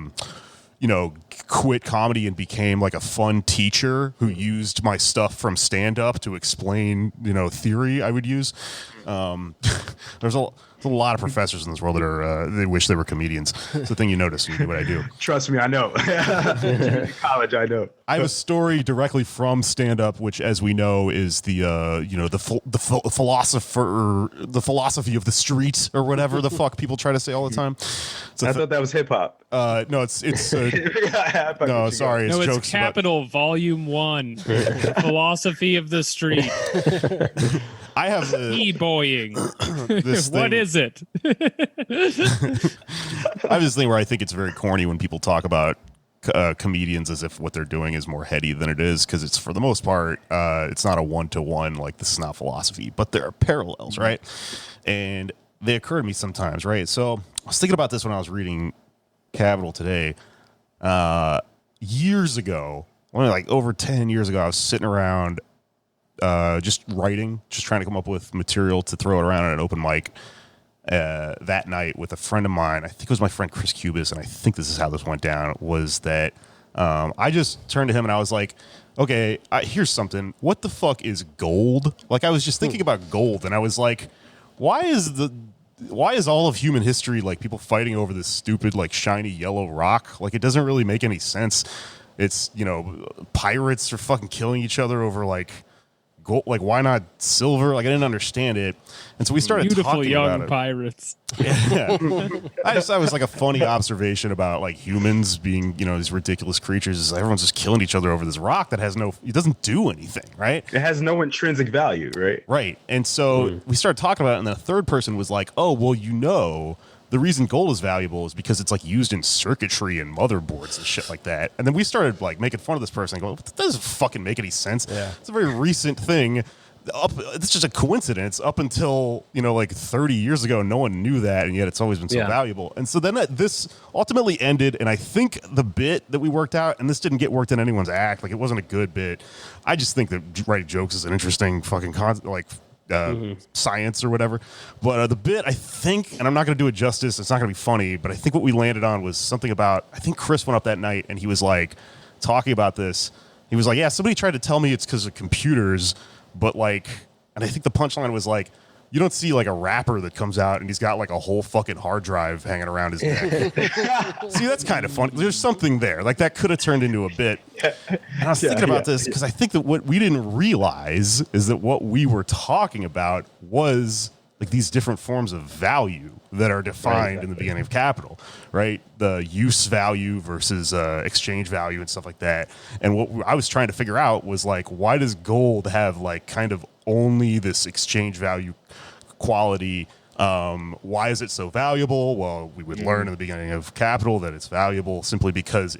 quit comedy and became like a fun teacher who used my stuff from stand-up to explain, theory, I would use. There's a lot of professors in this world that are they wish they were comedians. It's the thing you notice when you do what I do. Trust me, I know. In college, I know. I have a story directly from stand-up, which, as we know, is the philosophy of the street or whatever the fuck people try to say all the time. I thought that was hip hop. No, it's no, sorry, it's jokes. It's Capital Volume 1, Philosophy of the Street. I have e-boying. What is it? I have this thing where I think it's very corny when people talk about comedians as if what they're doing is more heady than it is, because it's, for the most part, it's not a one-to-one, like, this is not philosophy, but there are parallels, right? And they occur to me sometimes, right? So I was thinking about this when I was reading Capital today. Years ago, only like over 10 years ago, I was sitting around just writing, just trying to come up with material to throw it around at an open mic that night with a friend of mine. I think it was my friend Chris Cubis, and I think this is how this went down, was that I just turned to him and I was like, okay, here's something. What the fuck is gold? Like, I was just thinking about gold, and I was like, why is all of human history like people fighting over this stupid, like, shiny yellow rock? Like, it doesn't really make any sense. It's, pirates are fucking killing each other over, like, gold. Like, why not silver? Like, I didn't understand it. And so we started talking about it. Pirates. Yeah. I was like a funny observation about, like, humans being, these ridiculous creatures. Everyone's just killing each other over this rock that it doesn't do anything, right? It has no intrinsic value, right? Right. And so we started talking about it, and then a third person was like, oh, well, the reason gold is valuable is because it's, like, used in circuitry and motherboards and shit like that. And then we started, like, making fun of this person and going, that doesn't fucking make any sense. Yeah. It's a very recent thing. It's just a coincidence. Up until, like 30 years ago, no one knew that, and yet it's always been so valuable. And so then this ultimately ended, and I think the bit that we worked out, and this didn't get worked in anyone's act, like, it wasn't a good bit. I just think that writing jokes is an interesting fucking science or whatever. But the bit, I think, and I'm not going to do it justice, it's not going to be funny, but I think what we landed on was something about, I think Chris went up that night and he was like talking about this. He was like, yeah, somebody tried to tell me it's because of computers, but like, and I think the punchline was like, you don't see like a rapper that comes out and he's got like a whole fucking hard drive hanging around his neck. See, that's kind of funny. There's something there. Like, that could have turned into a bit. And I was thinking about this because I think that what we didn't realize is that what we were talking about was like these different forms of value that are defined in the beginning of Capital, right? The use value versus exchange value and stuff like that. And what I was trying to figure out was like, why does gold have like kind of only this exchange value quality? Why is it so valuable? Well, we would learn in the beginning of Capital that it's valuable simply because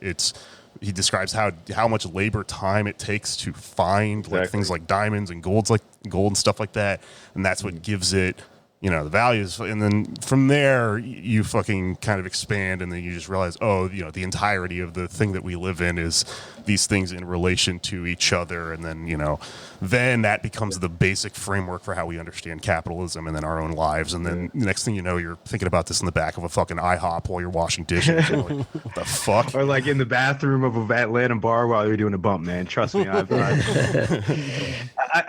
he describes how much labor time it takes to find like things like diamonds and gold and stuff like that, and that's what gives it the values. And then from there you fucking kind of expand, and then you just realize, the entirety of the thing that we live in is these things in relation to each other, and then then that becomes the basic framework for how we understand capitalism and then our own lives. And then the next thing you know, you're thinking about this in the back of a fucking IHOP while you're washing dishes. You're like, what the fuck? Or like in the bathroom of a Atlanta bar while you're doing a bump, man. Trust me. I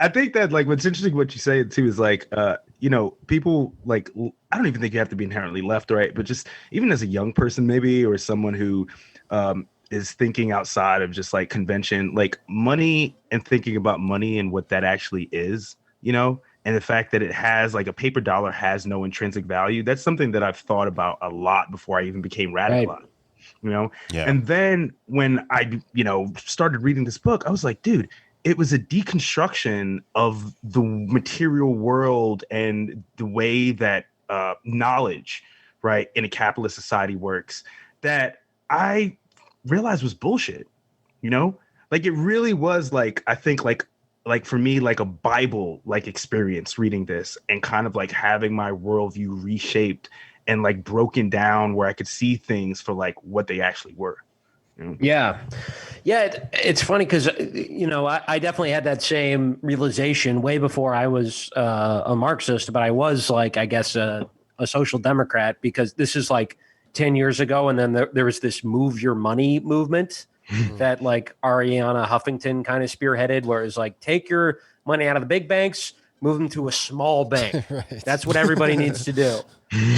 think that like what's interesting what you say too is like people like, I don't even think you have to be inherently left or right, but just even as a young person maybe, or someone who is thinking outside of just like convention, like money, and thinking about money and what that actually is, and the fact that it has like a paper dollar has no intrinsic value. That's something that I've thought about a lot before I even became radicalized. you know? Yeah. And then when I, started reading this book, I was like, dude, it was a deconstruction of the material world and the way that knowledge, right, in a capitalist society works, that I realized was bullshit, Like, it really was, like, I think, like for me, like a Bible like experience reading this and kind of like having my worldview reshaped and like broken down where I could see things for like what they actually were. Yeah. It's funny because, I definitely had that same realization way before I was a Marxist, but I was like, I guess, a social democrat, because this is like 10 years ago. And then there was this Move Your Money movement that like Ariana Huffington kind of spearheaded, where it's like, take your money out of the big banks, move them to a small bank. Right. That's what everybody needs to do.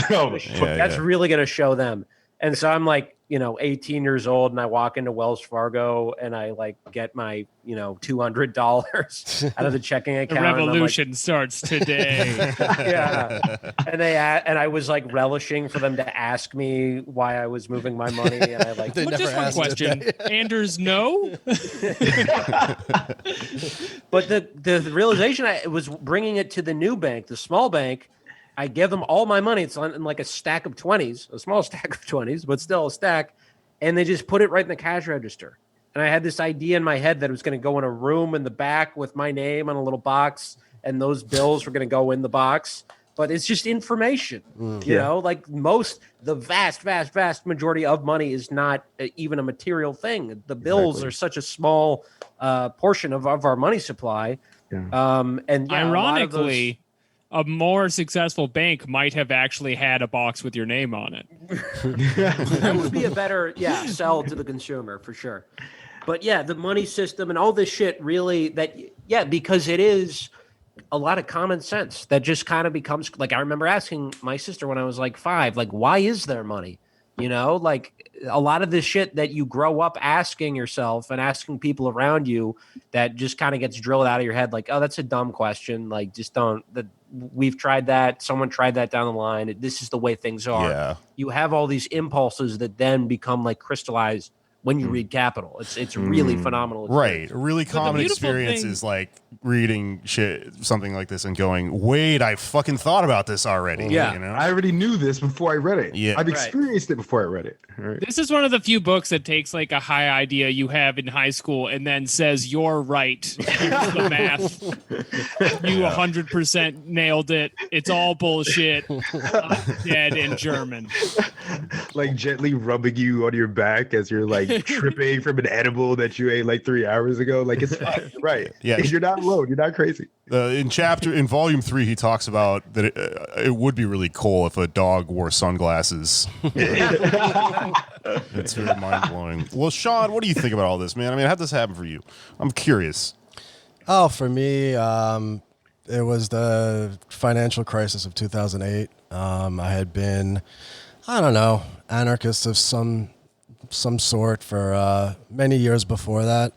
That's really going to show them. And so I'm like, 18 years old, and I walk into Wells Fargo and I like get my, $200 out of the checking account. The revolution starts today. Yeah. And I was like relishing for them to ask me why I was moving my money. And I like, They But never just one asked question. Anders, no? but the realization I was bringing it to the new bank, the small bank. I give them all my money. It's in like a stack of 20s, a small stack of 20s, but still a stack. And they just put it right in the cash register. And I had this idea in my head that it was going to go in a room in the back with my name on a little box, and those bills were going to go in the box. But it's just information, like the vast majority of money is not even a material thing. The bills are such a small portion of our money supply. Yeah. And ironically, a more successful bank might have actually had a box with your name on it. that would be a better sell to the consumer for sure. But the money system and all this shit really because it is a lot of common sense that just kind of becomes like, I remember asking my sister when I was like 5, like, why is there money? Like a lot of this shit that you grow up asking yourself and asking people around you, that just kind of gets drilled out of your head. Like, oh, that's a dumb question. Like, just don't, we've tried that. Someone tried that down the line. This is the way things are. Yeah. You have all these impulses that then become like crystallized when you read Capital. It's really phenomenal experience. Right. A really common experience is like reading something like this and going, wait, I fucking thought about this already. Yeah. I already knew this before I read it. Yeah. I've experienced it before I read it. Right. This is one of the few books that takes like a high idea you have in high school and then says, you're right. Here's the math. You 100% nailed it. It's all bullshit. I'm dead in German. Like gently rubbing you on your back as you're like tripping from an edible that you ate like 3 hours ago. Like, it's fine. Right. Yeah. You're not alone. You're not crazy. In volume 3, he talks about that it would be really cool if a dog wore sunglasses. It's very mind blowing. Well, Sean, what do you think about all this, man? I mean, how'd this happen for you? I'm curious. Oh, for me, it was the financial crisis of 2008. I had been, anarchist of some sort for many years before that.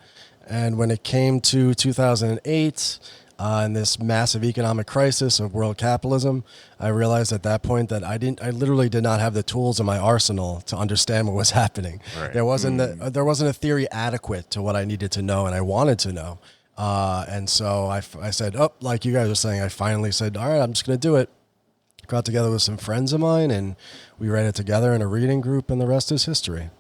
And when it came to 2008 and this massive economic crisis of world capitalism, I realized at that point that I literally did not have the tools in my arsenal to understand what was happening. Right. There wasn't a theory adequate to what I needed to know and I wanted to know. And so I said, like you guys are saying, I finally said, all right, I'm just going to do it. Got together with some friends of mine and we read it together in a reading group, and the rest is history.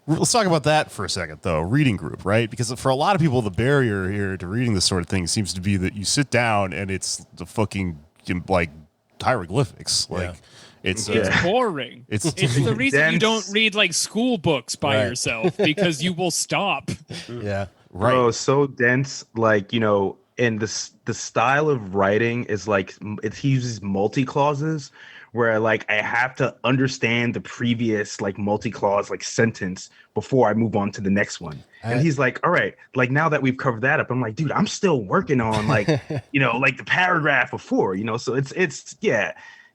Let's talk about that for a second, though. Reading group, right? Because for a lot of people, the barrier here to reading this sort of thing seems to be that you sit down and it's the fucking like hieroglyphics. Like it's boring. It's the reason you don't read like school books by yourself, because you will stop. Yeah. right. Oh, so dense. Like, and the style of writing is like, he uses multi-clauses, where like I have to understand the previous like multi-clause like sentence before I move on to the next one. And he's like, all right, like now that we've covered that up, I'm like, dude, I'm still working on like, like the paragraph before, so it's a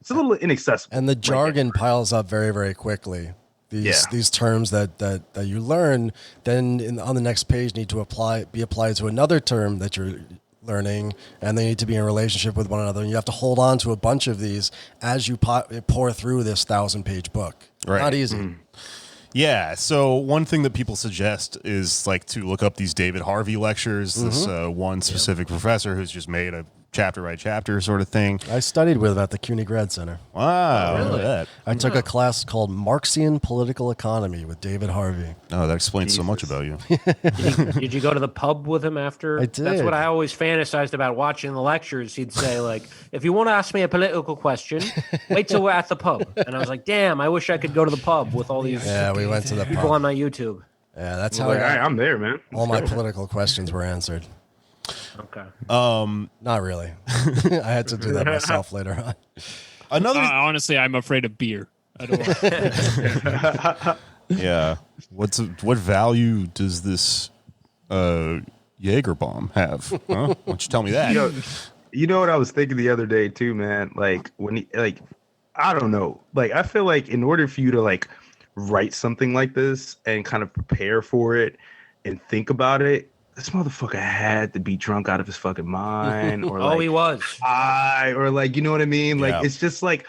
little inaccessible. And the jargon piles up very, very quickly. These terms that you learn then on the next page need to be applied to another term that you're learning, and they need to be in relationship with one another, and you have to hold on to a bunch of these as you pour through this 1,000-page book. Right. Not easy. Yeah. So one thing that people suggest is like to look up these David Harvey lectures. This one specific professor who's just made a chapter by chapter sort of thing. I studied with him at the CUNY Grad Center. Wow. Really? Look at that. I took a class called Marxian Political Economy with David Harvey. Oh, that explains so much about you. Did you go to the pub with him after? I did. That's what I always fantasized about watching the lectures. He'd say, like, if you want to ask me a political question, wait till we're at the pub. And I was like, damn, I wish I could go to the pub with all these Yeah, we went to the people pub. on my YouTube. Yeah, that's how Like, I'm there, man. all my political questions were answered. Okay. Not really. I had to do that myself later on. Another. Honestly, I'm afraid of beer. I don't. Yeah. What value does this Jaeger bomb have? Huh? Why don't you tell me that? You know what I was thinking the other day too, man? Like I don't know. Like I feel like in order for you to like write something like this and kind of prepare for it and think about it, this motherfucker had to be drunk out of his fucking mind, or like, He was. or like, you know what I mean? Like Yeah. it's just like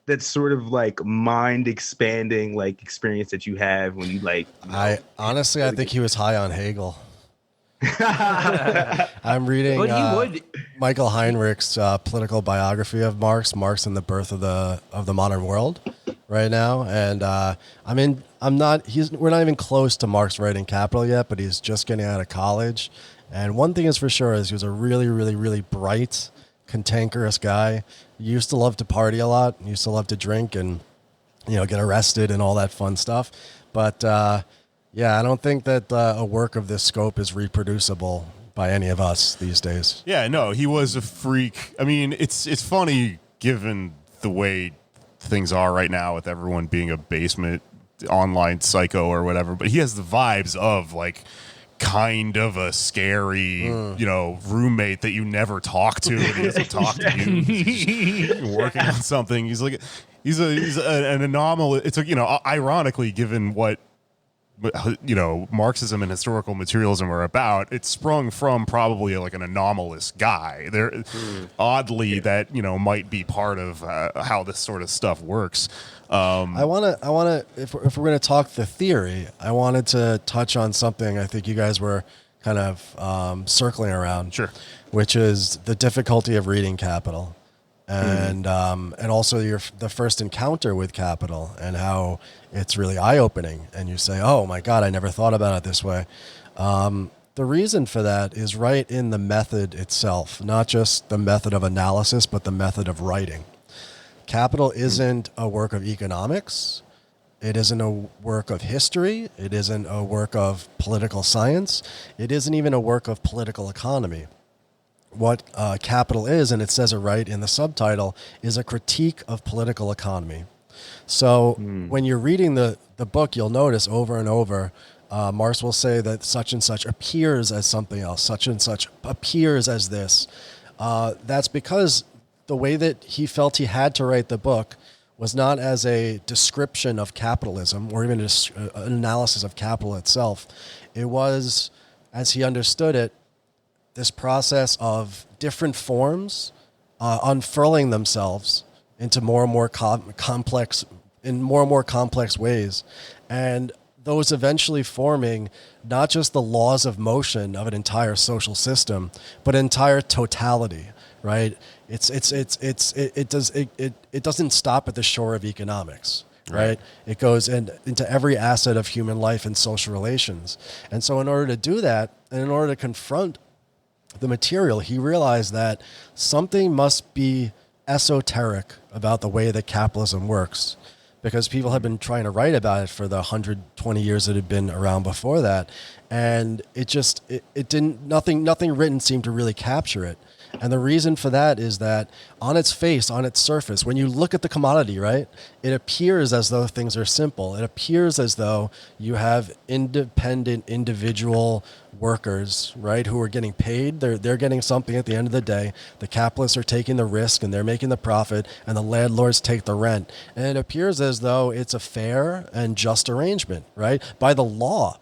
that sort of like mind expanding like experience that you have when you like. I think he was high on Hegel. I'm reading But he would. Michael Heinrich's political biography of Marx and the Birth of the Modern World right now, and we're not even close to Marx writing Capital yet, but he's just getting out of college. And one thing is for sure is he was a really, really, really bright, cantankerous guy. He used to love to party a lot. He used to love to drink and get arrested and all that fun stuff. But yeah, I don't think that a work of this scope is reproducible by any of us these days. Yeah, no, he was a freak. I mean, it's funny given the way things are right now with everyone being a basement online psycho or whatever, but he has the vibes of like kind of a scary, roommate that you never talk to, and he doesn't talk to you. He's working on something. He's an anomaly. It's ironically, given what Marxism and historical materialism are about, it's sprung from probably like an anomalous guy. There, oddly, that might be part of how this sort of stuff works. I want to, if we're going to talk the theory, I wanted to touch on something I think you guys were kind of circling around. Sure. Which is the difficulty of reading Capital, and also the first encounter with Capital and how it's really eye-opening, and you say, "Oh my God, I never thought about it this way." The reason for that is right in the method itself, not just the method of analysis, but the method of writing. Capital isn't a work of economics. It isn't a work of history. It isn't a work of political science. It isn't even a work of political economy. What Capital is, and it says it right in the subtitle, is a critique of political economy. So when you're reading the book, you'll notice over and over, Marx will say that such and such appears as something else, such and such appears as this. That's because the way that he felt he had to write the book was not as a description of capitalism or even an analysis of capital itself. It was, as he understood it, this process of different forms unfurling themselves into more and more complex ways, and those eventually forming not just the laws of motion of an entire social system, but an entire totality. Right? It doesn't stop at the shore of economics. Right? It goes into every asset of human life and social relations. And so in order to do that, and in order to confront the material, he realized that something must be esoteric about the way that capitalism works, because people have been trying to write about it for the 120 years that had been around before that, and nothing written seemed to really capture it. And the reason for that is that on its face, on its surface, when you look at the commodity, right, it appears as though things are simple. It appears as though you have independent individual workers, right, who are getting paid. They're getting something at the end of the day. The capitalists are taking the risk and they're making the profit, and the landlords take the rent. And it appears as though it's a fair and just arrangement, right? By the law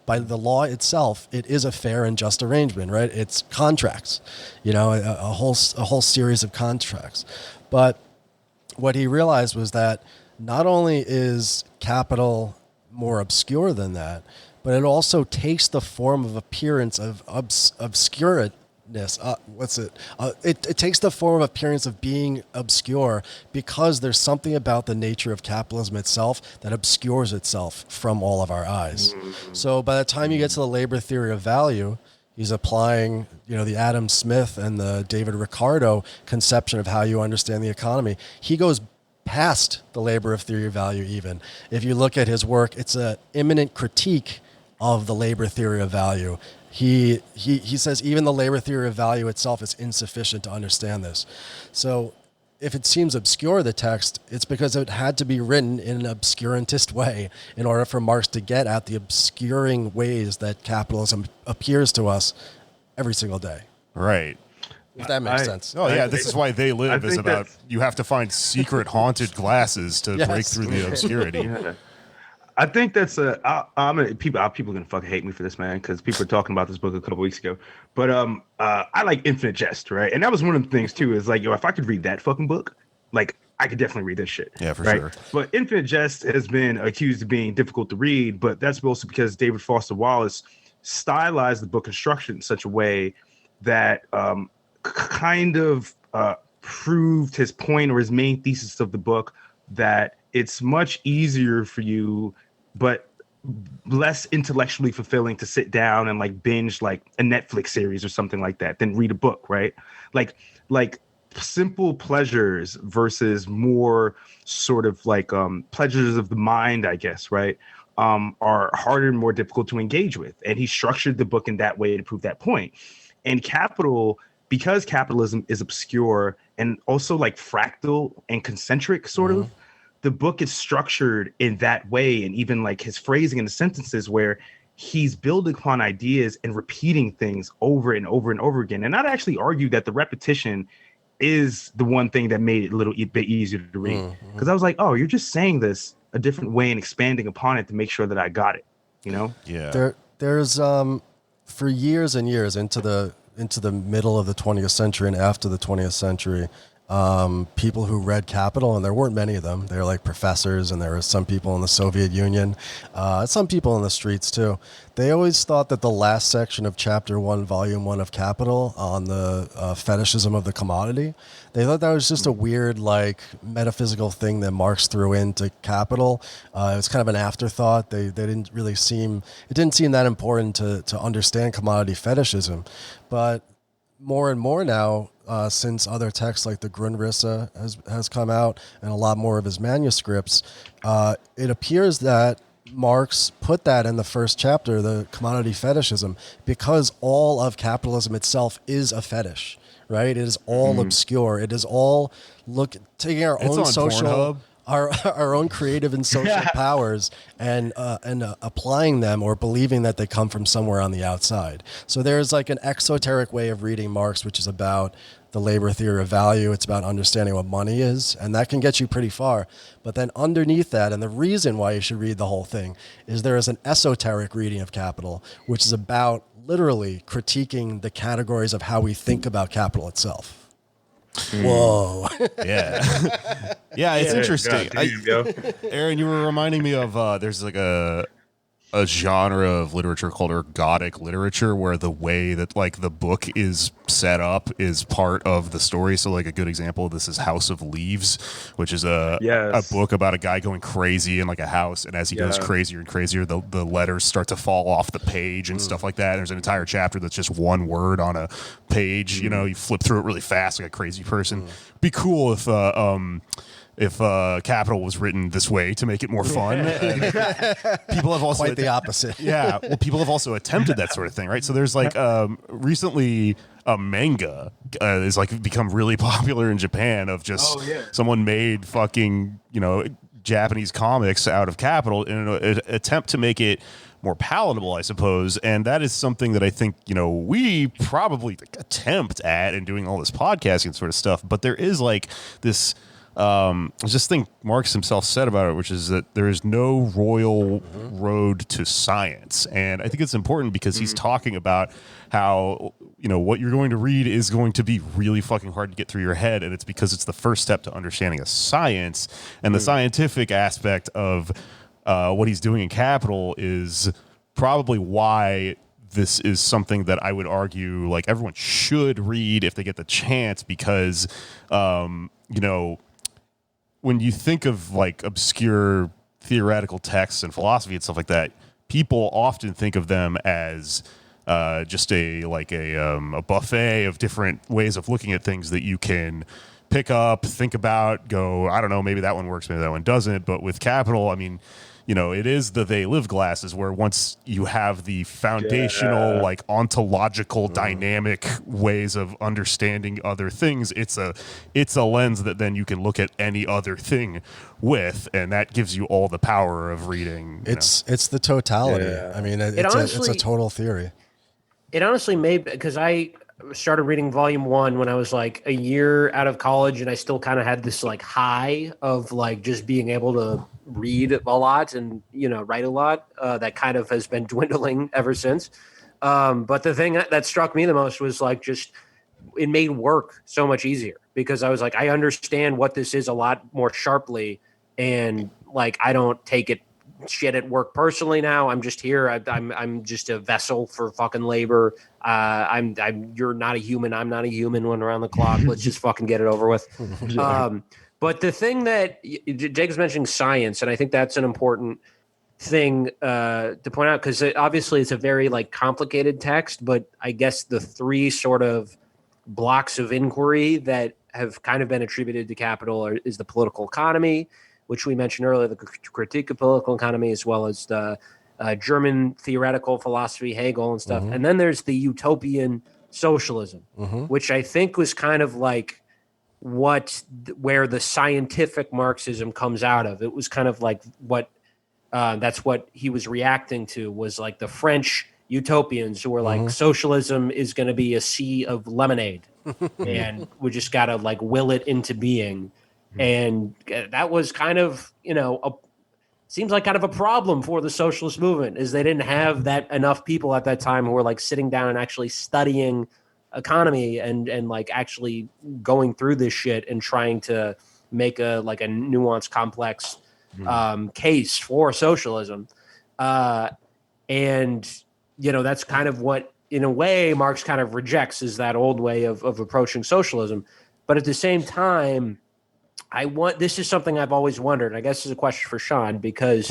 itself, it is a fair and just arrangement, right? It's contracts, a whole series of contracts. But what he realized was that not only is capital more obscure than that, but it also takes the form of appearance of obscureness. It takes the form of appearance of being obscure because there's something about the nature of capitalism itself that obscures itself from all of our eyes. So by the time you get to the labor theory of value, he's applying, the Adam Smith and the David Ricardo conception of how you understand the economy. He goes past the labor of theory of value even. If you look at his work, it's an imminent critique of the labor theory of value. He says even the labor theory of value itself is insufficient to understand this. So if it seems obscure, the text, it's because it had to be written in an obscurantist way in order for Marx to get at the obscuring ways that capitalism appears to us every single day. Right. If that makes sense. Oh, yeah, this is why They Live is about you have to find secret haunted glasses to break through the obscurity. Yeah. I think that's people are gonna fucking hate me for this, man, because people were talking about this book a couple weeks ago. But I like Infinite Jest, right? And that was one of the things too. Is like, if I could read that fucking book, like I could definitely read this shit. Yeah, for right? sure. But Infinite Jest has been accused of being difficult to read, but that's mostly because David Foster Wallace stylized the book construction in such a way that kind of proved his point or his main thesis of the book, that it's much easier for you, but less intellectually fulfilling to sit down and like binge like a Netflix series or something like that than read a book, right? Like simple pleasures versus more sort of like pleasures of the mind, I guess, right? Are harder and more difficult to engage with. And he structured the book in that way to prove that point. And because capitalism is obscure and also like fractal and concentric sort of, the book is structured in that way. And even like his phrasing in the sentences where he's building upon ideas and repeating things over and over and over again. And I'd actually argue that the repetition is the one thing that made it a little bit easier to read. Because I was like, oh, you're just saying this a different way and expanding upon it to make sure that I got it, Yeah. There's for years and years into the middle of the 20th century and after the 20th century, people who read Capital, and there weren't many of them. They were like professors, and there were some people in the Soviet Union, some people in the streets too. They always thought that the last section of Chapter 1, Volume 1 of Capital on the fetishism of the commodity, they thought that was just a weird, like, metaphysical thing that Marx threw into Capital. It was kind of an afterthought. They didn't really seem that important to understand commodity fetishism. But more and more now, since other texts like the Grundrisse has come out and a lot more of his manuscripts, it appears that Marx put that in the first chapter, the commodity fetishism, because all of capitalism itself is a fetish, right? It is all obscure. It is all taking our own social... Pornhub. Our own creative and social powers and applying them or believing that they come from somewhere on the outside. So there's like an exoteric way of reading Marx, which is about the labor theory of value. It's about understanding what money is, and that can get you pretty far. But then underneath that, and the reason why you should read the whole thing, is there is an esoteric reading of Capital, which is about literally critiquing the categories of how we think about capital itself. Whoa. Yeah. Yeah, it's interesting. Aaron, you were reminding me of there's like a genre of literature called ergodic literature, where the way that like the book is set up is part of the story. So like a good example of this is House of Leaves, which is a book about a guy going crazy in like a house, and as he goes crazier and crazier, the letters start to fall off the page and stuff like that. There's an entire chapter that's just one word on a page. You flip through it really fast like a crazy person. Be cool if Capital was written this way to make it more fun. People have also quite the opposite. Yeah, well, people have also attempted that sort of thing, right? So there's like recently a manga is like become really popular in Japan of just someone made fucking Japanese comics out of Capital in an attempt to make it more palatable, I suppose. And that is something that I think, we probably attempt at in doing all this podcasting sort of stuff. But there is like this... I just think Marx himself said about it, which is that there is no royal road to science. And I think it's important because he's talking about how, what you're going to read is going to be really fucking hard to get through your head. And it's because it's the first step to understanding a science and the scientific aspect of what he's doing in Capital is probably why this is something that I would argue like everyone should read if they get the chance, because you know, when you think of like obscure theoretical texts and philosophy and stuff like that, people often think of them as just a buffet of different ways of looking at things that you can pick up, think about, go, I don't know, maybe that one works, maybe that one doesn't. But with Capital, I mean, you know, it is the they live glasses where once you have the foundational, like ontological, dynamic ways of understanding other things, it's a lens that then you can look at any other thing with, and that gives you all the power of reading. It's the totality. Yeah. I mean, it's a total theory. It honestly made, because I started reading volume 1 when I was like a year out of college, and I still kind of had this like high of like just being able to read a lot and, you know, write a lot. That kind of has been dwindling ever since. But the thing that struck me the most was like just it made work so much easier, because I was like, I understand what this is a lot more sharply, and like I don't take it shit at work personally now. I'm just here. I'm just a vessel for fucking labor. You're not a human. I'm not a human when around the clock. Let's just fucking get it over with. But the thing that Jake's mentioning science, and I think that's an important thing to point out, because obviously it's a very like complicated text, but I guess the 3 sort of blocks of inquiry that have kind of been attributed to Capital is the political economy, which we mentioned earlier, the critique of political economy, as well as the German theoretical philosophy, Hegel and stuff. And then there's the utopian socialism, which I think was kind of like where the scientific Marxism comes out of. It was kind of like that's what he was reacting to, was like the French utopians who were like, socialism is going to be a sea of lemonade and we just got to like will it into being. And that was kind of, you know, seems like kind of a problem for the socialist movement, is they didn't have that enough people at that time who were like sitting down and actually studying economy and like actually going through this shit and trying to make a nuanced, complex case for socialism. And, you know, that's kind of what, in a way, Marx kind of rejects, is that old way of approaching socialism. But at the same time, this is something I've always wondered. I guess it's a question for Sean, because,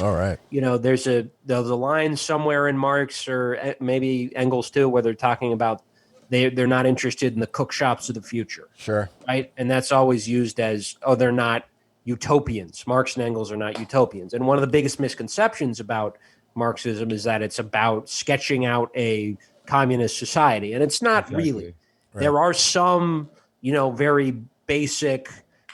you know, there's a line somewhere in Marx, or maybe Engels too, where they're talking about they're not interested in the cook shops of the future. Sure. Right. And that's always used as, they're not utopians. Marx and Engels are not utopians. And one of the biggest misconceptions about Marxism is that it's about sketching out a communist society. And it's not really. Right. There are some, you know, very basic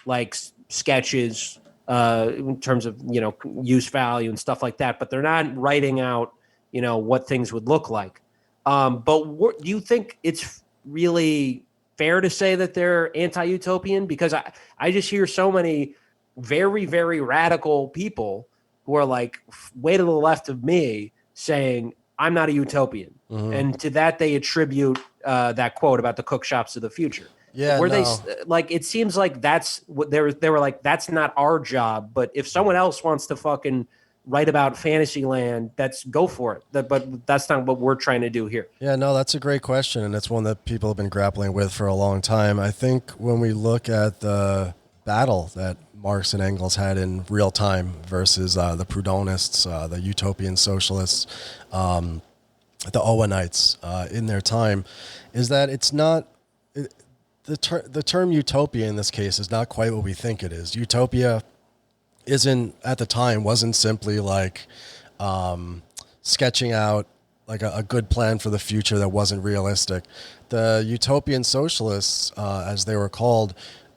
like sketches in terms of, you know, use value and stuff like that, but they're not writing out, you know, what things would look like. But do you think it's really fair to say that they're anti-utopian? Because I just hear so many very, very radical people who are like way to the left of me saying, I'm not a utopian. And to that, they attribute that quote about the cook shops of the future. Yeah, they like, it seems like that's what they were like, that's not our job. But if someone else wants to fucking write about Fantasyland, go for it. But that's not what we're trying to do here. Yeah, no, that's a great question. And it's one that people have been grappling with for a long time. I think when we look at the battle that Marx and Engels had in real time versus the Proudhonists, the utopian socialists, the Owenites in their time, is that it's not... The term utopia in this case is not quite what we think it is. Utopia wasn't simply like sketching out like a good plan for the future that wasn't realistic. The utopian socialists, as they were called,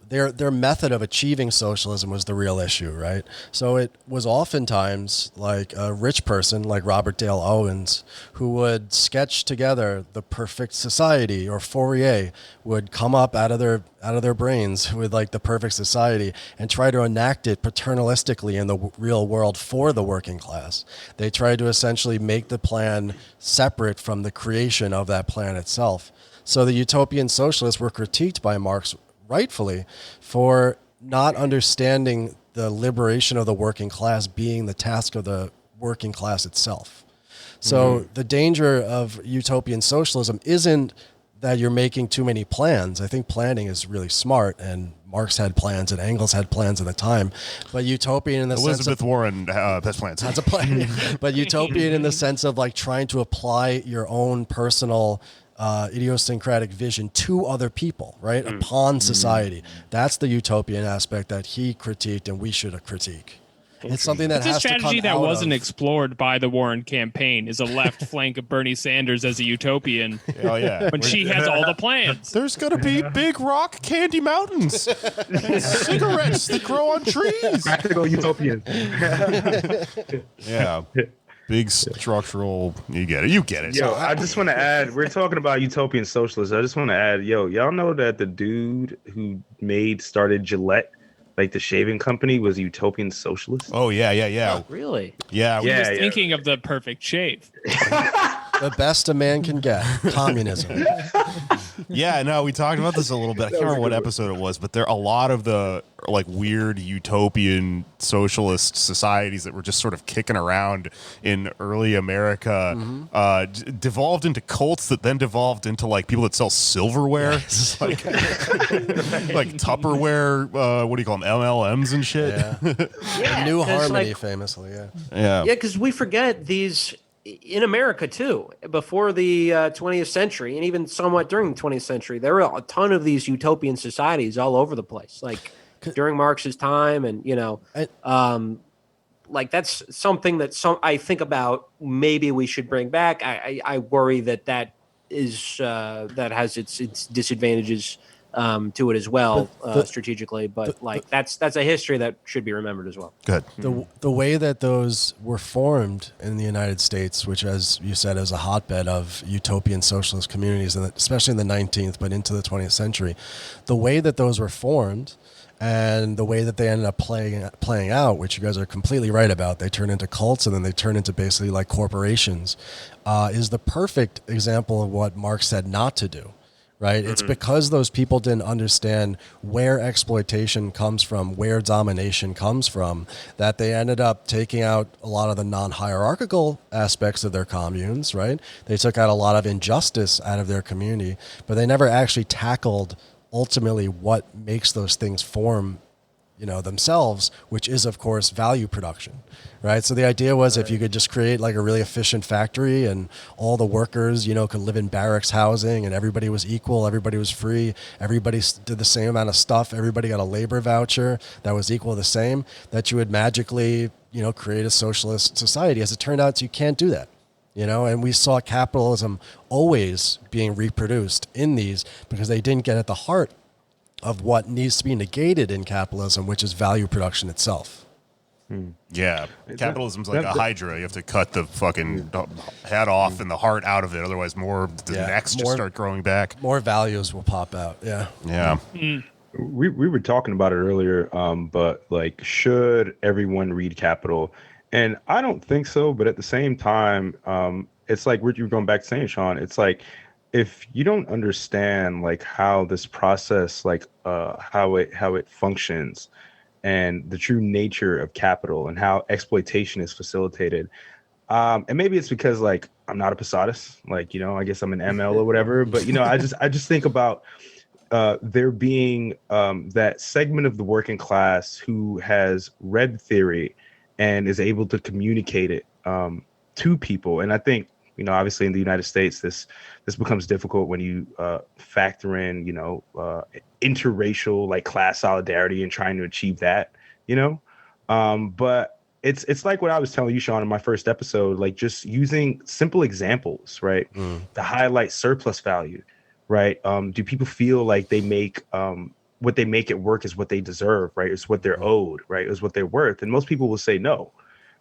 their method of achieving socialism was the real issue, right? So it was oftentimes like a rich person like Robert Dale Owens who would sketch together the perfect society, or Fourier would come up out of their brains with like the perfect society and try to enact it paternalistically in the real world for the working class. They tried to essentially make the plan separate from the creation of that plan itself. So the utopian socialists were critiqued by Marx rightfully for not understanding the liberation of the working class being the task of the working class itself. So the danger of utopian socialism isn't that you're making too many plans. I think planning is really smart, and Marx had plans and Engels had plans at the time. But utopian in the sense Elizabeth of Warren has plans. has a plan, but utopian in the sense of like trying to apply your own personal idiosyncratic vision to other people, right? Upon society. That's the utopian aspect that he critiqued and we should critique. It's something that It's a has to come strategy that out wasn't of, explored by the Warren campaign, is a left flank of Bernie Sanders as a utopian Oh yeah. when she has all the plans. There's gonna be big rock candy mountains, and cigarettes that grow on trees. Practical utopian. Yeah, big structural. You get it. You get it. Yo, I just want to add, we're talking about utopian socialists. I just want to add, y'all know that the dude who started Gillette, like the shaving company, was a utopian socialist? Oh yeah. Really? Yeah. Yeah. Just thinking of the perfect shave. the best a man can get, communism. Yeah, no, we talked about this a little bit. I can't remember what episode it was, but there are a lot of the like weird utopian socialist societies that were just sort of kicking around in early America, devolved into cults that then devolved into like people that sell silverware, like Tupperware. What do you call them? MLMs and shit. Yeah. New 'cause, Harmony, like, famously. Yeah. Yeah. Yeah, because we forget these in America too. Before the 20th century, and even somewhat during the 20th century, there were a ton of these utopian societies all over the place. Like during Marx's time, and like that's something that I think about. Maybe we should bring back. I worry that is that has its disadvantages to it as well, strategically. But that's a history that should be remembered as well. Good. The way that those were formed in the United States, which, as you said, is a hotbed of utopian socialist communities, and especially in the 19th, but into the 20th century, the way that those were formed and the way that they ended up playing out, which you guys are completely right about, they turn into cults and then they turn into basically like corporations, is the perfect example of what Marx said not to do. Right? It's because those people didn't understand where exploitation comes from, where domination comes from, that they ended up taking out a lot of the non-hierarchical aspects of their communes, right? They took out a lot of injustice out of their community, but they never actually tackled ultimately what makes those things form, themselves, which is, of course, value production, right? So the idea was if you could just create like a really efficient factory and all the workers, could live in barracks housing and everybody was equal, everybody was free, everybody did the same amount of stuff, everybody got a labor voucher that was equal to the same, that you would magically, create a socialist society. As it turned out, you can't do that. And we saw capitalism always being reproduced in these because they didn't get at the heart of what needs to be negated in capitalism, which is value production itself. Yeah, capitalism's like a hydra. You have to cut the fucking head off and the heart out of it, otherwise the necks just start growing back. More values will pop out. Yeah. Yeah. We were talking about it earlier, but like, should everyone read Capital? And I don't think so, but at the same time, it's like what you were going back to saying, Sean. It's like, if you don't understand like how this process, like how it functions and the true nature of capital and how exploitation is facilitated, and maybe it's because like I'm not a Posadist, like, I guess I'm an ML or whatever, but I just think about there being that segment of the working class who has read theory and is able to communicate it to people. And I think, obviously in the United States, this becomes difficult when you factor in, interracial like class solidarity and trying to achieve that, but it's like what I was telling you, Sean, in my first episode, like just using simple examples, right? To highlight surplus value, right? Do people feel like they make what they make at work is what they deserve, right? It's what they're owed, right? It's what they're worth. And most people will say no,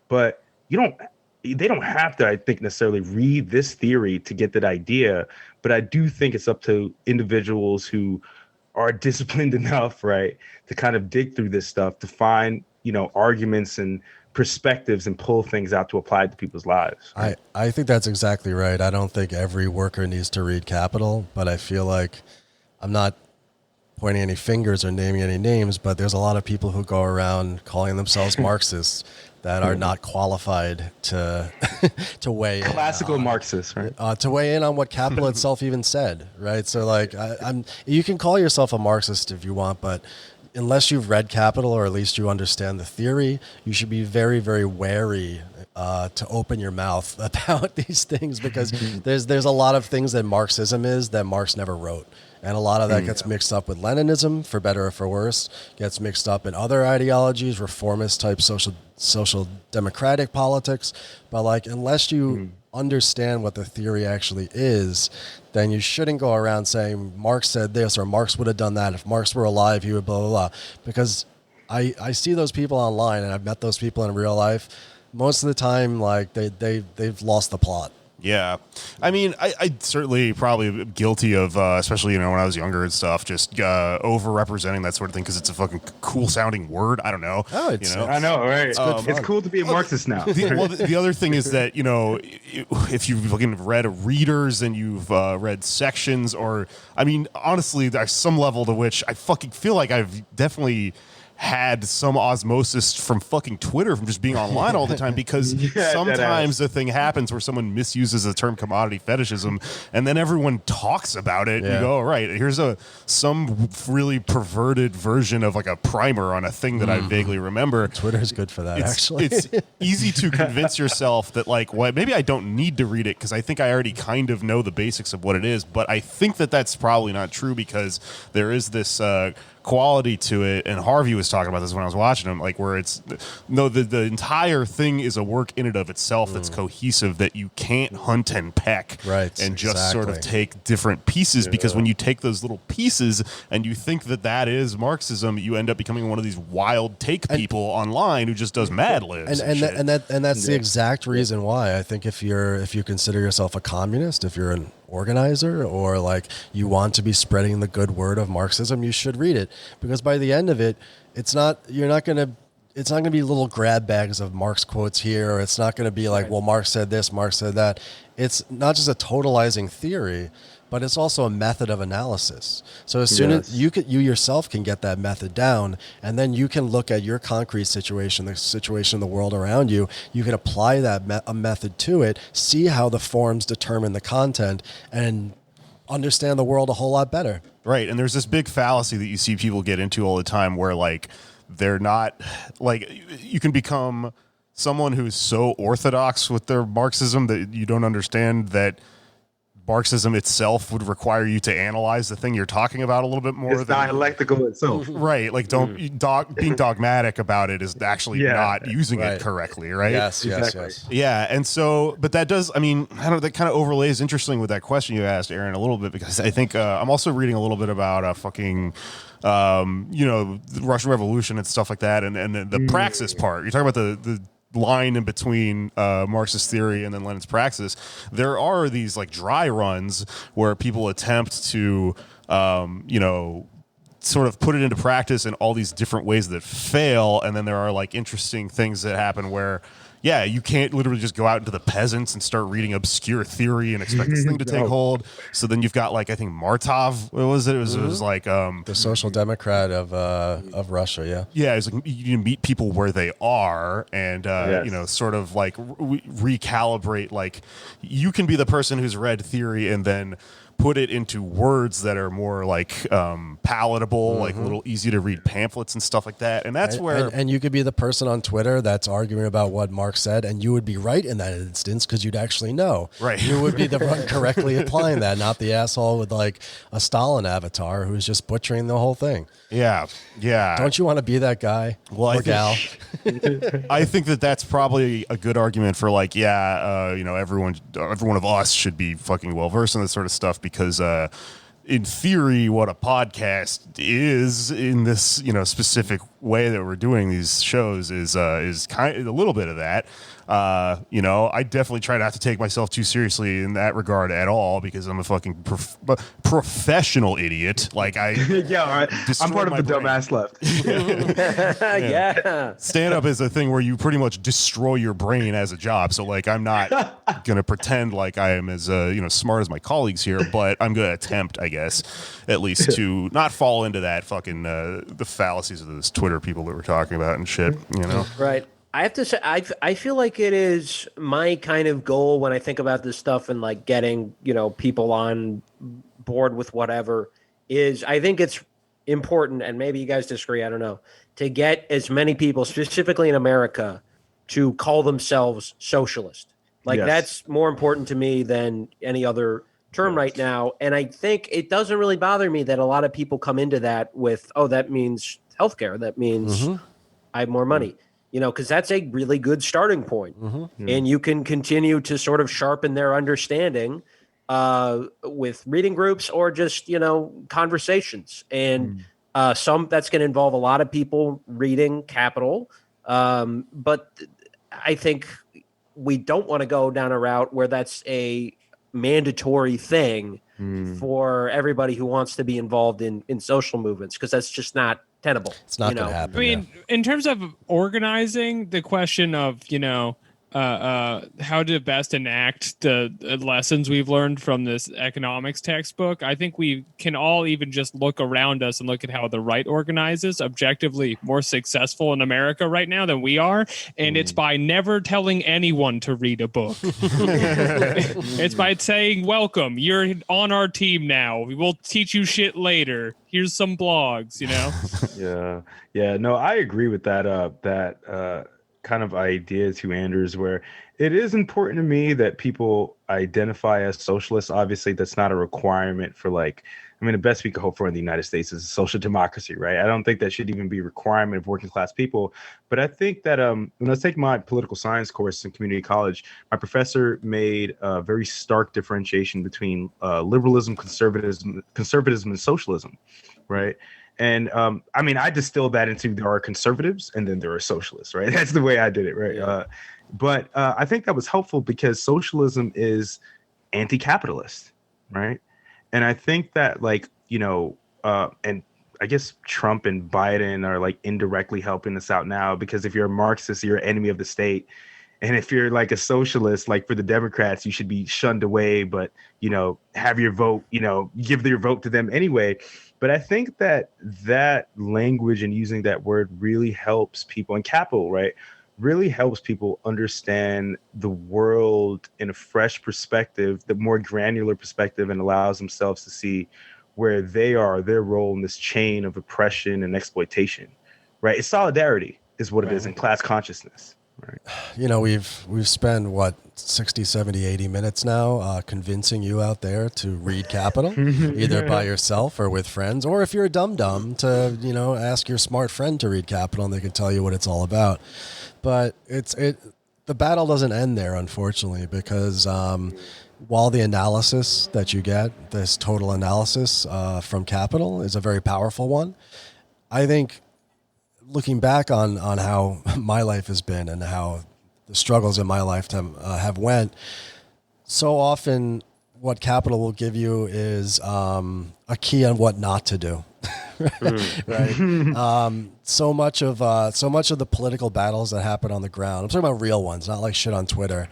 but they don't have to, I think, necessarily read this theory to get that idea. But I do think it's up to individuals who are disciplined enough, right, to kind of dig through this stuff to find, arguments and perspectives and pull things out to apply to people's lives. Right? I think that's exactly right. I don't think every worker needs to read Capital, but I feel like I'm not pointing any fingers or naming any names, but there's a lot of people who go around calling themselves Marxists that are not qualified to to weigh in Classical Marxist, right? to weigh in on what capital itself even said, right? So like you can call yourself a Marxist if you want, but unless you've read Capital or at least you understand the theory, you should be very, very wary to open your mouth about these things, because there's a lot of things that Marxism is that Marx never wrote. And a lot of that gets mixed up with Leninism, for better or for worse, gets mixed up in other ideologies, reformist type social democratic politics. But like, unless you understand what the theory actually is, then you shouldn't go around saying Marx said this or Marx would have done that. If Marx were alive, he would blah, blah, blah. Because I see those people online, and I've met those people in real life. Most of the time, like they've lost the plot. Yeah. I mean, I certainly probably guilty of, especially, you know, when I was younger and stuff, just over-representing that sort of thing because it's a fucking cool-sounding word. I don't know. Oh, it's, you know? I know, right? It's cool to be a Marxist now. The other thing is that, you know, if you've fucking read readers and you've read sections, or, I mean, honestly, there's some level to which I fucking feel like I've definitely had some osmosis from fucking Twitter, from just being online all the time, because sometimes a thing happens where someone misuses the term commodity fetishism, and then everyone talks about it. And you go, all right, here's some really perverted version of like a primer on a thing that I vaguely remember. Twitter is good for that, actually. It's easy to convince yourself that, like, well, maybe I don't need to read it because I think I already kind of know the basics of what it is, but I think that that's probably not true, because there is this quality to it, and Harvey was talking about this when I was watching him, like, where it's the entire thing is a work in and of itself that's cohesive, that you can't hunt and peck and just sort of take different pieces, because when you take those little pieces and you think that that is Marxism, you end up becoming one of these wild take people online who just does Mad Libs and that's the exact reason why I think if you consider yourself a communist, if you're an organizer, or like you want to be spreading the good word of Marxism, you should read it, because by the end of it, it's not going to be little grab bags of Marx quotes here, or it's not going to be like, well, Marx said this, Marx said that. It's not just a totalizing theory, but it's also a method of analysis. So as soon as you yourself can get that method down, and then you can look at your concrete situation, the situation of the world around you, you can apply that a method to it, see how the forms determine the content, and understand the world a whole lot better. Right. And there's this big fallacy that you see people get into all the time, where like they're not, like, you can become someone who's so orthodox with their Marxism that you don't understand that Marxism itself would require you to analyze the thing you're talking about a little bit more. It's dialectical itself. Right. Like, being dogmatic about it is actually not using it correctly, right? Yes. Yeah. And so, but that does, I mean, I don't know, that kind of overlays interesting with that question you asked, Aaron, a little bit, because I think I'm also reading a little bit about fucking, you know, the Russian Revolution and stuff like that. And the praxis part. You're talking about the line in between Marxist theory and then Lenin's praxis. There are these like dry runs where people attempt to, you know, sort of put it into practice in all these different ways that fail. And then there are like interesting things that happen where, yeah, you can't literally just go out into the peasants and start reading obscure theory and expect this thing to take hold. So then you've got, like, I think Martov, what was it? It was like the social democrat of Russia, yeah, it's like you meet people where they are, and you know, sort of like recalibrate. Like, you can be the person who's read theory and then put it into words that are more like palatable, like little easy to read pamphlets and stuff like that. And that's where and you could be the person on Twitter that's arguing about what Marx said, and you would be right in that instance because you'd actually know. Right. You would be the one correctly applying that, not the asshole with like a Stalin avatar who's just butchering the whole thing. Yeah. Don't you want to be that guy or gal? I think that that's probably a good argument for, like, you know, everyone of us should be fucking well versed in this sort of stuff, because in theory, what a podcast is in this, you know, specific way that we're doing these shows is kind of a little bit of that. You know, I definitely try not to take myself too seriously in that regard at all, because I'm a fucking professional idiot. Like, I I'm part of the dumbass left. Stand up is a thing where you pretty much destroy your brain as a job. So, like, I'm not gonna pretend like I am as you know, smart as my colleagues here, but I'm gonna attempt, I guess, at least to not fall into that fucking the fallacies of those Twitter people that we're talking about and shit. You know, Right. I have to say, I feel like it is my kind of goal when I think about this stuff and like getting, people on board with whatever is I think it's important, and maybe you guys disagree, I don't know, to get as many people, specifically in America, to call themselves socialist. Like that's more important to me than any other term right now. And I think it doesn't really bother me that a lot of people come into that with, oh, that means healthcare. That means I have more money, because that's a really good starting point. And you can continue to sort of sharpen their understanding with reading groups or just, conversations. And some that's going to involve a lot of people reading Capital. But I think we don't want to go down a route where that's a mandatory thing for everybody who wants to be involved in social movements, because that's just not tenable. It's not going to happen. I mean, in terms of organizing, the question of, how to best enact the lessons we've learned from this economics textbook, I think we can all even just look around us and look at how the right organizes objectively more successful in America right now than we are. And it's by never telling anyone to read a book. It's by saying, welcome, you're on our team now. We will teach you shit later. Here's some blogs, Yeah. No, I agree with that kind of idea to Anders, where it is important to me that people identify as socialists. Obviously, that's not a requirement for the best we could hope for in the United States is a social democracy, right? I don't think that should even be a requirement of working class people. But I think that when I was taking my political science course in community college, my professor made a very stark differentiation between liberalism, conservatism, and socialism, right? And I distilled that into there are conservatives and then there are socialists, right? That's the way I did it, right? Yeah. But I think that was helpful because socialism is anti-capitalist, right? And I think that and I guess Trump and Biden are indirectly helping us out now, because if you're a Marxist, you're an enemy of the state. And if you're a socialist, for the Democrats, you should be shunned away, but, have your vote, give your vote to them anyway. But I think that language and using that word really helps people, and capital, right, really helps people understand the world in a fresh perspective, the more granular perspective, and allows themselves to see where they are, their role in this chain of oppression and exploitation, right? It's solidarity is what it is, and class consciousness. Right. We've spent 60, 70, 80 minutes now convincing you out there to read Capital, either by yourself or with friends, or if you're a dum-dum to, ask your smart friend to read Capital and they can tell you what it's all about. But the battle doesn't end there, unfortunately, because while the analysis that you get, this total analysis from Capital is a very powerful one, I think looking back on how my life has been and how the struggles in my lifetime have went, so often what Capital will give you is a key on what not to do. Right? So much of the political battles that happen on the ground, I'm talking about real ones, not like shit on Twitter,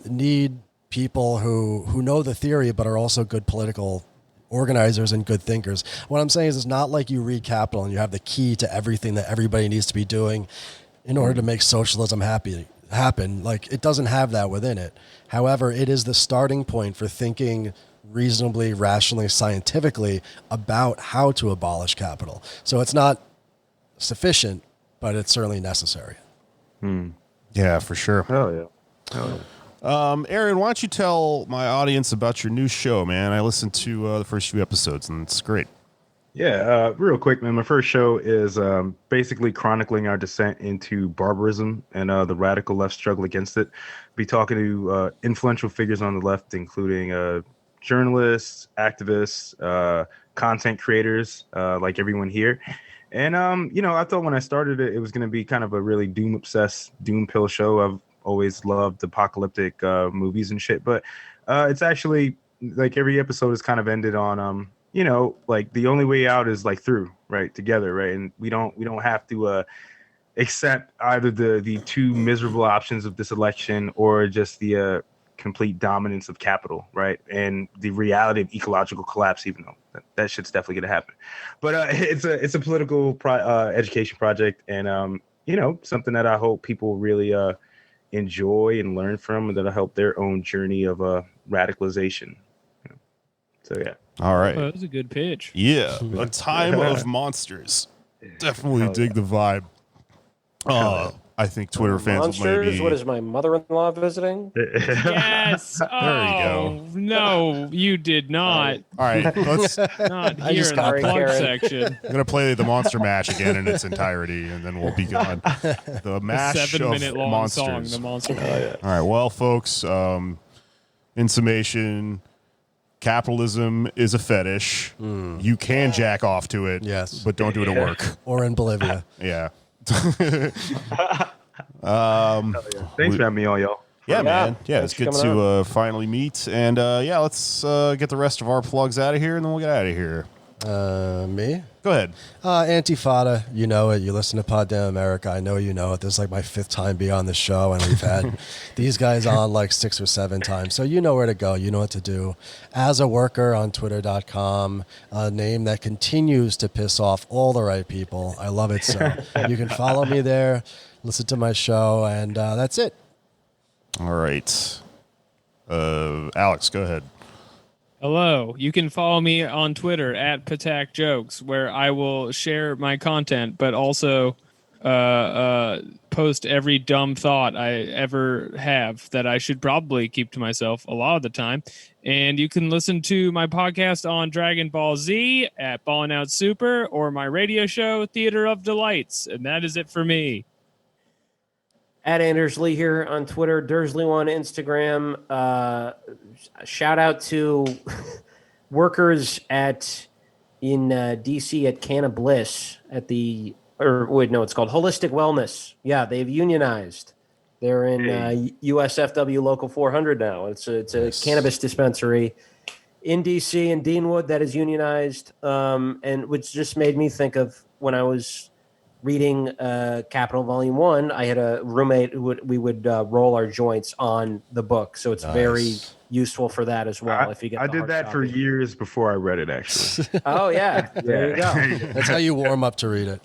need people who know the theory but are also good political organizers and good thinkers. What I'm saying is it's not like you read Capital and you have the key to everything that everybody needs to be doing in order to make socialism happen. It doesn't have that within it. However, it is the starting point for thinking reasonably, rationally, scientifically about how to abolish capital. So it's not sufficient, but it's certainly necessary. Yeah, for sure. Oh yeah. Aaron, why don't you tell my audience about your new show, man? I listened to the first few episodes, and it's great. Yeah, real quick, man. My first show is basically chronicling our descent into barbarism and the radical left struggle against it. Be talking to influential figures on the left, including journalists, activists, content creators, like everyone here. And, I thought when I started it, it was going to be kind of a really doom-obsessed, doom pill show. I've always loved apocalyptic movies and shit, but it's actually every episode is kind of ended on the only way out is through, right, together, right, and we don't have to accept either the two miserable options of this election or just the complete dominance of capital, right, and the reality of ecological collapse, even though that shit's definitely gonna happen. But it's a political education project, and something that I hope people really enjoy and learn from, and that'll help their own journey of radicalization. So yeah. All right. That was a good pitch. Yeah, A Time of Monsters. Definitely dig the vibe. I think Twitter fans will Monsters? maybe. What is my mother-in-law visiting? Yes. There you go. No, you did not. All right, let's. Not I here just in got the that. plug Karen. section. I'm gonna play the monster mash again in its entirety, and then we'll be gone. The mash A of 7-minute long monsters. song, the monster. All right, well, folks. In summation, capitalism is a fetish. You can jack off to it, Yes. but don't do it at work. Or in Bolivia. Yeah. Thanks for having me on, y'all. Yeah, man. Yeah, Thanks it's for good coming to finally meet. And let's get the rest of our plugs out of here, and then we'll get out of here. Me? Go ahead. Antifada, you know it. You listen to Pod Damn America. I know you know it. This is like my 5th time being on the show, and we've had these guys on like 6 or 7 times. So you know where to go. You know what to do. As a Worker on Twitter.com, a name that continues to piss off all the right people. I love it so. You can follow me there, listen to my show, and that's it. All right. Alex, go ahead. Hello. You can follow me on Twitter at Patak Jokes, where I will share my content, but also post every dumb thought I ever have that I should probably keep to myself a lot of the time. And you can listen to my podcast on Dragon Ball Z at Ballin' Out Super, or my radio show, Theater of Delights. And that is it for me. At Anders Lee here on Twitter, Dursley on Instagram. Shout out to workers in DC at Canna Bliss it's called Holistic Wellness. Yeah, they've unionized. They're in USFW Local 400 now. It's a cannabis dispensary in DC in Deanwood that is unionized, and which just made me think of when I was reading Capital Volume 1, I had a roommate who we would roll our joints on the book. So it's very useful for that as well. If you get I did that for years before I read it, actually. Oh, yeah. There you go. That's how you warm up to read it.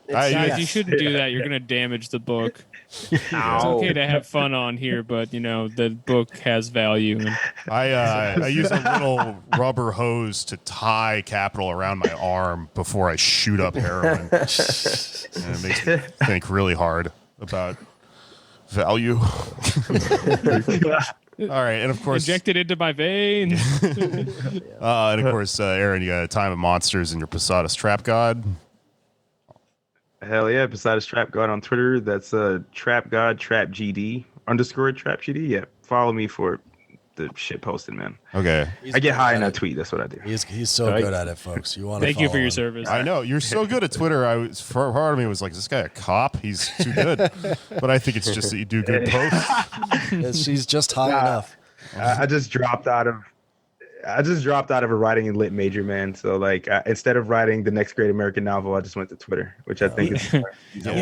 Guys, you shouldn't do that. You're going to damage the book. It's okay to have fun on here, but, the book has value. I use a little rubber hose to tie Capital around my arm before I shoot up heroin. And it makes me think really hard about value. All right, and of course, injected into my veins. and of course, Aaron, you got A Time of Monsters and your Posadas Trap God. Hell yeah, besides Trap God on Twitter, that's Trap God Trap GD _ Trap GD. Yeah, follow me for the shit posting, man. Okay, I get high in that tweet. That's what I do. He's so good at it, folks. You want to Thank you for your service. I know you're so good at Twitter. Part of me was like, is this guy a cop? He's too good. But I think it's just that you do good posts. She's just high enough. I just dropped out of a writing and lit major, man. So instead of writing the next great American novel, I just went to Twitter, which I think is. You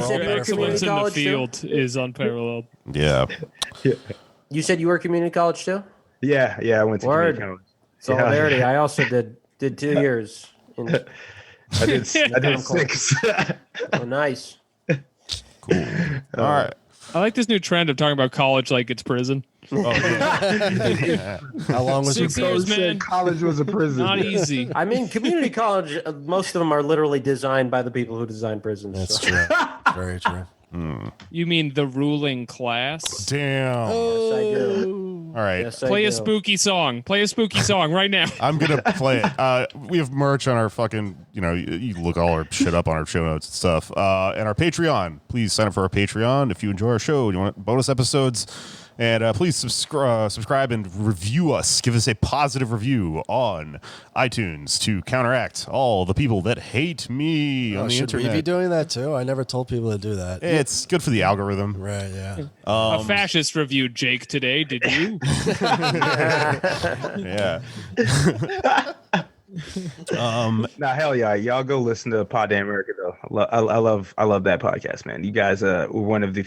said you were Excellence community in the college too? field is unparalleled. Yeah. You said you were community college too? Yeah, I went to community college. Solidarity. I also did 2 years. I did 6. Oh, nice. Cool. All right. I like this new trend of talking about college like it's prison. Oh, yeah. How long was 6 your years, man. College was a prison. Not easy. I mean, community college, most of them are literally designed by the people who design prisons. That's so. true. Very true. You mean the ruling class? Damn. Yes, I do. All right. Yes, I Play a do. spooky song. Play a spooky song right now. I'm gonna play it. We have merch on our fucking, you look all our shit up on our show notes and stuff. And our Patreon. Please sign up for our Patreon if you enjoy our show. You want bonus episodes? And please subscribe and review us. Give us a positive review on iTunes to counteract all the people that hate me on the should internet. we be doing that too? I never told people to do that. It's good for the algorithm. Right, yeah. A fascist reviewed Jake today. Did you? Yeah. Nah, hell yeah, y'all go listen to Pod Damn America though. I love that podcast, man. You guys were one of the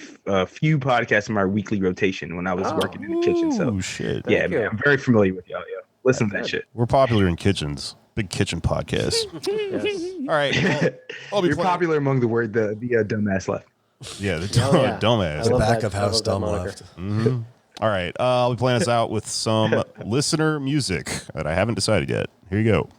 few podcasts in my weekly rotation when I was working in the kitchen. So Oh shit. yeah, Thank you. man, I'm very familiar with y'all. Yeah, listen to that shit. We're popular in kitchens. Big kitchen podcast. Yes. All right. Well, I'll be You're playing. popular among the dumbass left. Yeah, the yeah. dumbass. I love Back that- of I house love that dumb moniker. left. All right, I'll be playing us out with some listener music that I haven't decided yet. Here you go.